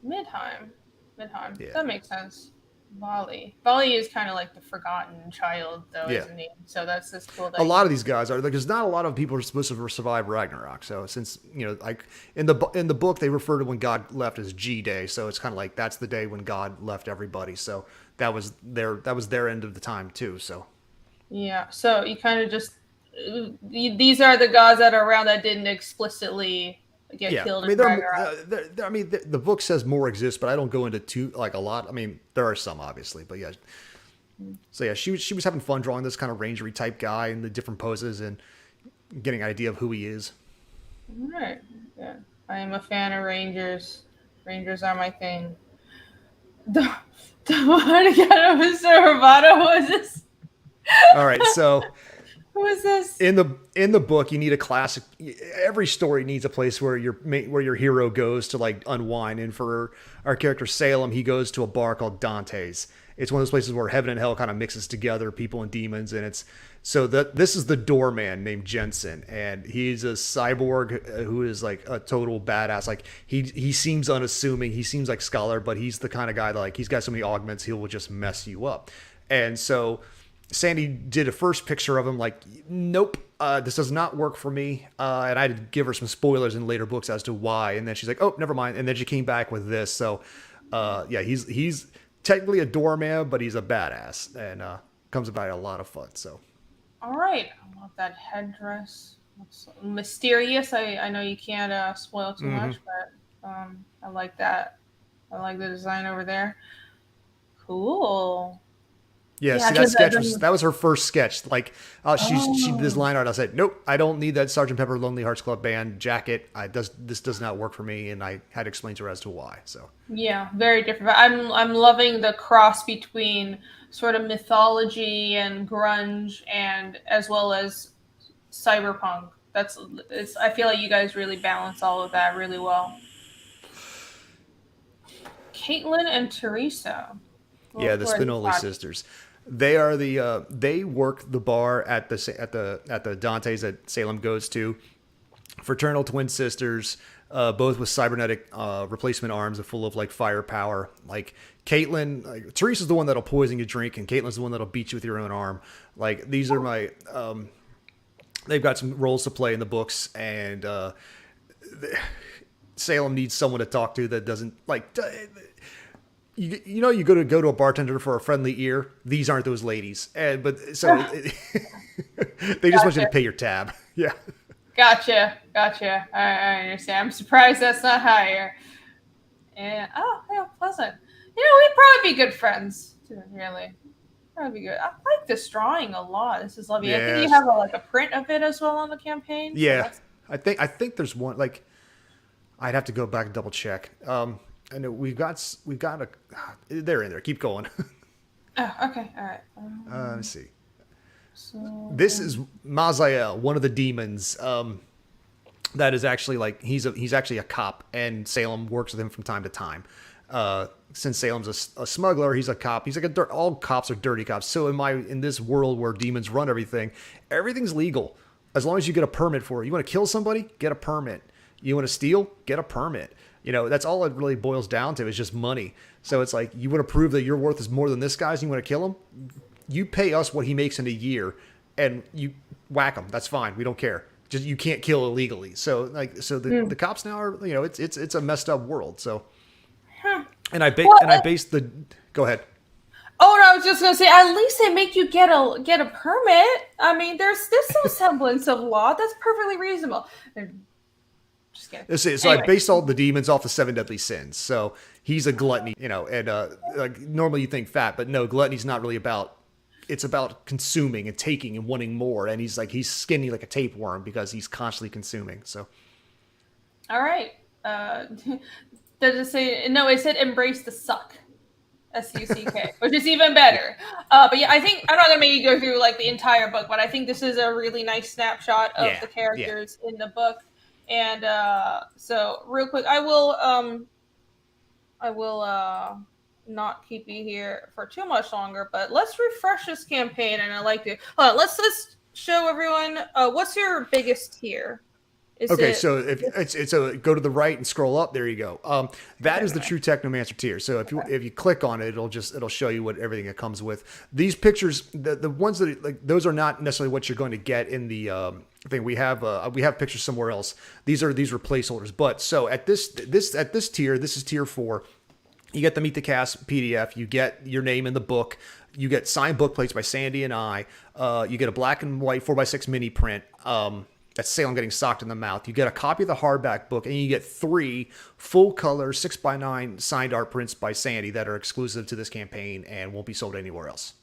Midheim. Yeah. That makes sense. Volley is kind of like the forgotten child, though, isn't he? So that's cool. A lot of these guys are, like, there's not a lot of people who are supposed to survive Ragnarok. So since like in the book they refer to when God left as G Day, so it's kind of like that's the day when God left everybody. So that was their end of the time too. So yeah, so you kind of just these are the gods that are around that didn't explicitly get killed. The book says more exists, but I don't go into a lot. I mean, there are some obviously, but yeah. So yeah, she was having fun drawing this kind of rangery type guy and the different poses and getting an idea of who he is. All right. Yeah, I am a fan of Rangers. Rangers are my thing. The one again, Mr. Roboto, was this? All right, so. Who is this? In the book, you need a classic. Every story needs a place where your hero goes to like unwind. And for our character Salem, he goes to a bar called Dante's. It's one of those places where heaven and hell kind of mixes together, people and demons. And this is the doorman named Jensen, and he's a cyborg who is like a total badass. Like he seems unassuming, he seems like scholar, but he's the kind of guy that like he's got so many augments, he will just mess you up. And so Sandy did a first picture of him like, nope, this does not work for me. And I had to give her some spoilers in later books as to why. And then she's like, oh, never mind. And then she came back with this. So, yeah, he's technically a doorman, but he's a badass and comes about a lot of fun. So, All right. I love that headdress. It's mysterious. I know you can't spoil too much, but I like that. I like the design over there. Cool. yeah, see, that sketch that was her first sketch. Like, she did this line art. I said, nope, I don't need that Sgt. Pepper Lonely Hearts Club Band jacket. This does not work for me, and I had to explain to her as to why. So Yeah, very different. I'm loving the cross between sort of mythology and grunge, and as well as cyberpunk. I feel like you guys really balance all of that really well. Caitlin and Teresa. yeah, the Spinoli sisters. They are they work the bar at the Dante's that Salem goes to. Fraternal twin sisters, both with cybernetic replacement arms and full of like firepower. Like Caitlin, like, Teresa's the one that'll poison your drink, and Caitlin's the one that'll beat you with your own arm. Like, these are my. They've got some roles to play in the books, and Salem needs someone to talk to that doesn't like. You know, you go to a bartender for a friendly ear. These aren't those ladies, but so they just want you to pay your tab. Yeah. Gotcha. I understand. I'm surprised that's not higher. And yeah, pleasant. You know, we'd probably be good friends too. Really, probably be good. I like this drawing a lot. This is lovely. Yes. I think you have a print of it as well on the campaign. Yeah, So I think there's one. Like, I'd have to go back and double check. I know we've got a. They're in there. Keep going. okay. All right. Let me see. So This is Mazael, one of the demons. That is actually like he's actually a cop, and Salem works with him from time to time. Since Salem's a smuggler, he's a cop. He's like all cops are dirty cops. So in this world where demons run everything, everything's legal as long as you get a permit for it. You want to kill somebody, get a permit. You want to steal, get a permit. You know, that's all it really boils down to is just money. So it's like, you want to prove that your worth is more than this guy's and you want to kill him? You pay us what he makes in a year and you whack him. That's fine. We don't care. Just, you can't kill illegally. So the cops now are, you know, it's a messed up world. So, and I based the, go ahead. Oh no, I was just gonna say, at least they make you get a permit. I mean, there's some semblance of law. That's perfectly reasonable. Just kidding. So anyway. I based all the demons off the 7 deadly sins. So he's a gluttony, you know, and like normally you think fat, but no, gluttony's not really about. It's about consuming and taking and wanting more. And he's skinny like a tapeworm because he's constantly consuming. So. All right. Does it say no? It said embrace the suck. SUCK, which is even better. But yeah, I think I'm not gonna make you go through like the entire book, but I think this is a really nice snapshot of the characters in the book. And so real quick, I will not keep you here for too much longer, but let's refresh this campaign. And I like to let's show everyone what's your biggest tier. So if it's go to the right and scroll up, there you go. That is the true Technomancer tier. So if you click on it, it'll show you what everything it comes with. These pictures, the ones that like those are not necessarily what you're going to get in the thing. We have pictures somewhere else. These are placeholders. But so at this tier, this is tier 4. You get the Meet the Cast PDF. You get your name in the book. You get signed book plates by Sandy and I. You get a black and white 4x6 mini print. That's Salem getting socked in the mouth. You get a copy of the hardback book, and you get 3 full-color 6x9 signed art prints by Sandy that are exclusive to this campaign and won't be sold anywhere else.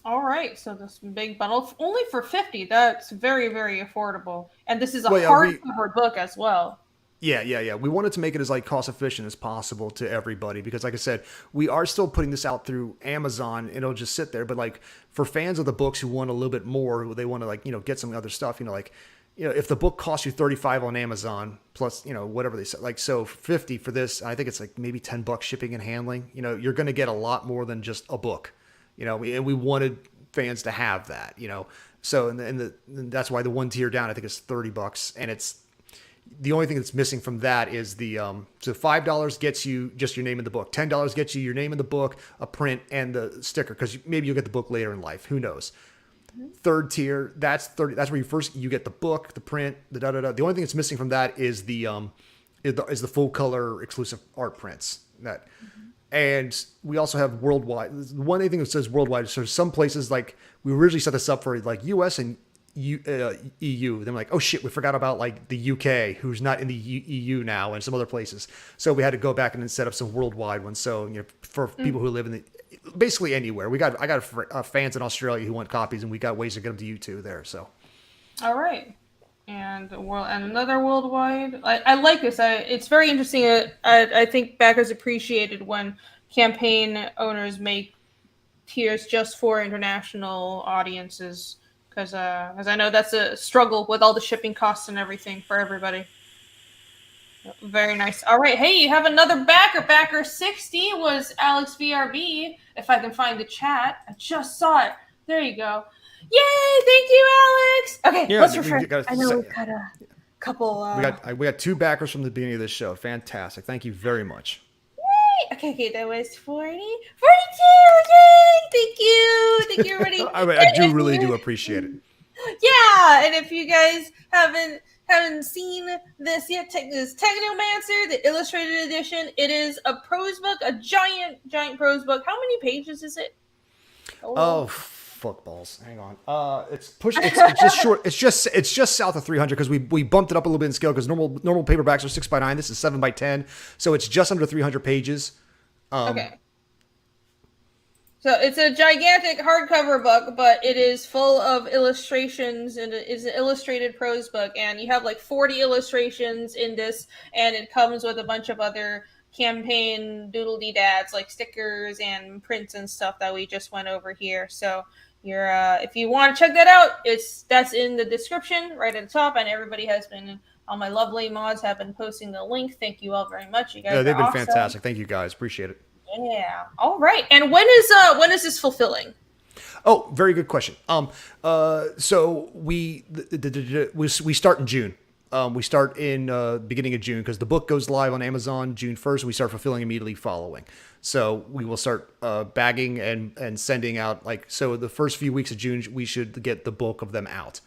All right, so this big bundle, only for $50. That's very, very affordable. And this is a hardcover book as well. Yeah. We wanted to make it as like cost efficient as possible to everybody because, like I said, we are still putting this out through Amazon and it'll just sit there. But like for fans of the books who want a little bit more, they want to like, you know, get some other stuff, you know, like, you know, if the book costs you $35 on Amazon plus, you know, whatever they say, like, so 50 for this, I think it's like maybe $10 shipping and handling, you know, you're going to get a lot more than just a book, you know, and we wanted fans to have that, you know, so, and that's why the one tier down, I think it's $30 and it's, The only thing that's missing from that is the so $5 gets you just your name in the book. $10 gets you your name in the book, a print, and the sticker, because maybe you'll get the book later in life. Who knows? Third tier, that's 30. That's where you get the book, the print, the da da da. The only thing that's missing from that is the full color exclusive art prints. And we also have worldwide. One thing that says worldwide. So some places, like, we originally set this up for like US and EU. Then we're like, oh shit, we forgot about like the UK, who's not in the EU now, and some other places. So we had to go back and then set up some worldwide ones. So for people who live in basically anywhere. I got fans in Australia who want copies, and we got ways to get them to you too there. So, all right, and another worldwide. I like this. It's very interesting. I think backers appreciated when campaign owners make tiers just for international audiences, because as I know that's a struggle with all the shipping costs and everything for everybody. Very nice. All right. Hey, you have another backer. Backer 60 was Alex VRB. If I can find the chat. I just saw it. There you go. Yay! Thank you, Alex. Okay, yeah, let's refresh. I know we've got a couple. We got 2 backers from the beginning of this show. Fantastic. Thank you very much. Yay! Okay, that was 40. 42! Yay! Thank you. Thank you, everybody. I really do appreciate it. Yeah, and if you guys haven't seen this yet, this Technomancer, the illustrated edition, it is a prose book, a giant prose book. How many pages is it? Oh, fuck balls. Hang on. It's just short. It's just south of 300, because we bumped it up a little bit in scale, because normal paperbacks are 6x9. This is 7x10, so it's just under 300 pages. Okay. So it's a gigantic hardcover book, but it is full of illustrations, and it is an illustrated prose book. And you have like 40 illustrations in this, and it comes with a bunch of other campaign doodle-dee-dads, like stickers and prints and stuff that we just went over here. So if you want to check that out, that's in the description right at the top, and all my lovely mods have been posting the link. Thank you all very much. You guys they've been awesome. Fantastic. Thank you guys. Appreciate it. Yeah. All right. And when is this fulfilling? Oh, very good question. So we start in June. We start in beginning of June, because the book goes live on Amazon June 1st. We start fulfilling immediately following. So we will start bagging and sending out, so the first few weeks of June we should get the bulk of them out.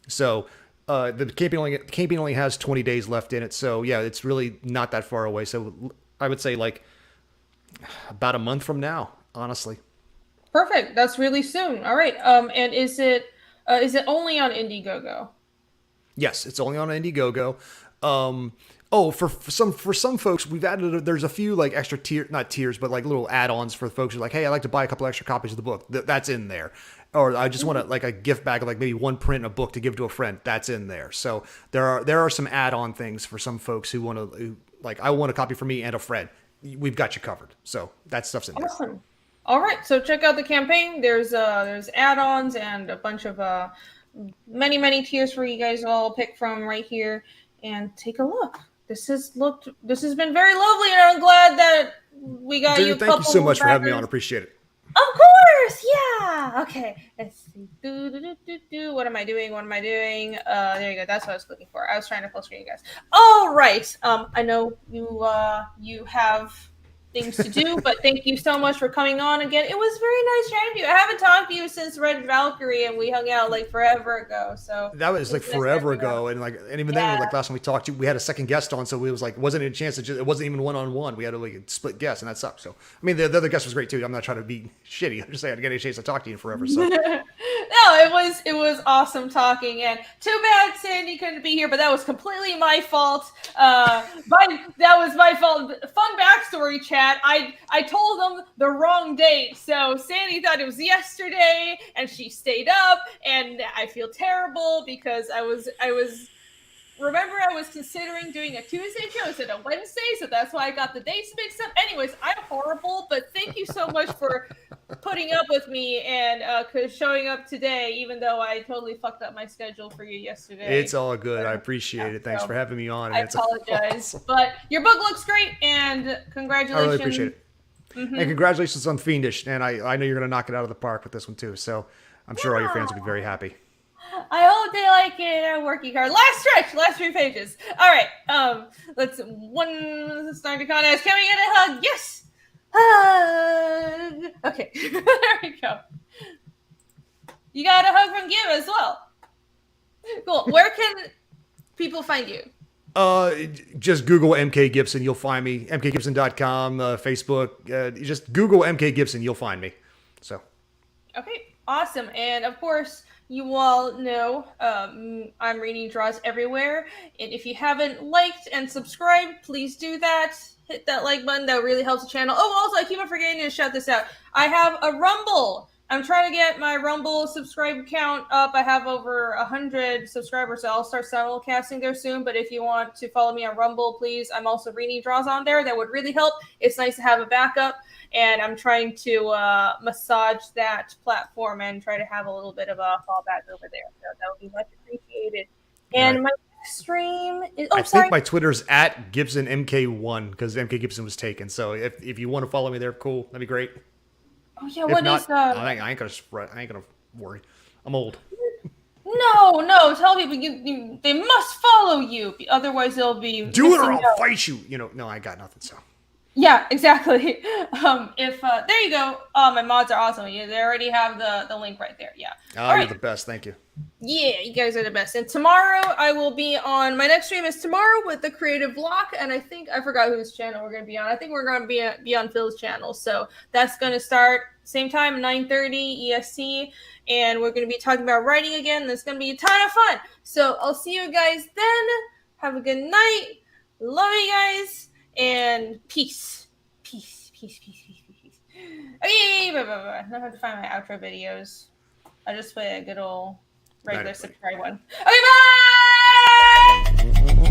So the campaign only has 20 days left in it. So yeah, it's really not that far away. So I would say about a month from now, honestly. Perfect. That's really soon. All right. And is it only on Indiegogo? Yes, it's only on Indiegogo. For some folks, we've added. There's a few extra not tiers, but little add-ons for folks who are hey, I'd like to buy a couple extra copies of the book. That's in there. Or I just want a gift bag of maybe one print and a book to give to a friend. That's in there. So there are some add-on things for some folks who want to I want a copy for me and a friend. We've got you covered. So that stuff's in there. Awesome. All right. So check out the campaign. There's add-ons and a bunch of many tiers for you guys to all pick from right here, and take a look. This has been very lovely, and I'm glad that we got you. Thank you so much for having me on. Appreciate it. Of course, yeah. Okay, let's see. What am I doing? There you go. That's what I was looking for. I was trying to full screen you guys. All right. I know you have things to do, but thank you so much for coming on again. It was very nice chatting to you. I haven't talked to you since Red Valkyrie, and we hung out forever ago. So that was forever ago, and even then, last time we talked, we had a second guest on, so it was wasn't a chance to it wasn't even one-on-one. We had to split guests, and that sucked. So I mean, the other guest was great too. I'm not trying to be shitty. I'm just saying I didn't get a chance to talk to you forever. So no, it was awesome talking, and too bad Sandy couldn't be here, but that was completely my fault. That was my fault. Fun backstory chat. I told them the wrong date, so Sandy thought it was yesterday, and she stayed up, and I feel terrible because I was considering doing a Tuesday show instead of Wednesday, so that's why I got the dates mixed up. Anyways, I'm horrible, but thank you so much for putting up with me and showing up today, even though I totally fucked up my schedule for you yesterday. It's all good. I appreciate it. Thanks for having me on. I apologize, but your book looks great, and congratulations. I really appreciate it. Mm-hmm. And congratulations on Fiendish, and I know you're going to knock it out of the park with this one too, so I'm sure all your fans will be very happy. I hope they like it. I'm working hard. Last stretch, last 3 pages. All right. Let's start the contest. Can we get a hug? Yes. Hug. Okay. There we go. You got a hug from Gib as well. Cool. Where can people find you? Just Google MK Gibson, you'll find me. MKGibson.com, Facebook. Just Google MK Gibson, you'll find me. So. Okay, awesome. And of course, you all know I'm reading draws everywhere. And if you haven't liked and subscribed, please do that. Hit that like button. That really helps the channel. Oh, also, I keep on forgetting to shout this out. I have a Rumble. I'm trying to get my Rumble subscribe count up. I have over 100 subscribers, so I'll start simulcasting there soon. But if you want to follow me on Rumble, please. I'm also reading draws on there. That would really help. It's nice to have a backup. And I'm trying to massage that platform and try to have a little bit of a fallback over there. So that would be much appreciated. And my next stream is... I think my Twitter's at GibsonMK1 because MK Gibson was taken. So if you want to follow me there, cool. That'd be great. Oh yeah, what not, is I ain't gonna worry. I'm old. No. Tell people they must follow you. Otherwise, they'll be do it or I'll fight you. No, I got nothing. So. Yeah, exactly. There you go. My mods are awesome. They already have the link right there. Yeah. Oh, you're the best. Thank you. Yeah, you guys are the best. And tomorrow I will be on, my next stream is tomorrow with the Creative Block. And I think, I forgot whose channel we're going to be on. I think we're going to be on Phil's channel. So that's going to start same time, 9:30 EST. And we're going to be talking about writing again. That's going to be a ton of fun. So I'll see you guys then. Have a good night. Love you guys. And peace. Okay, bye. Now I have to find my outro videos. I'll just play a good old regular subscribe one. Okay, bye!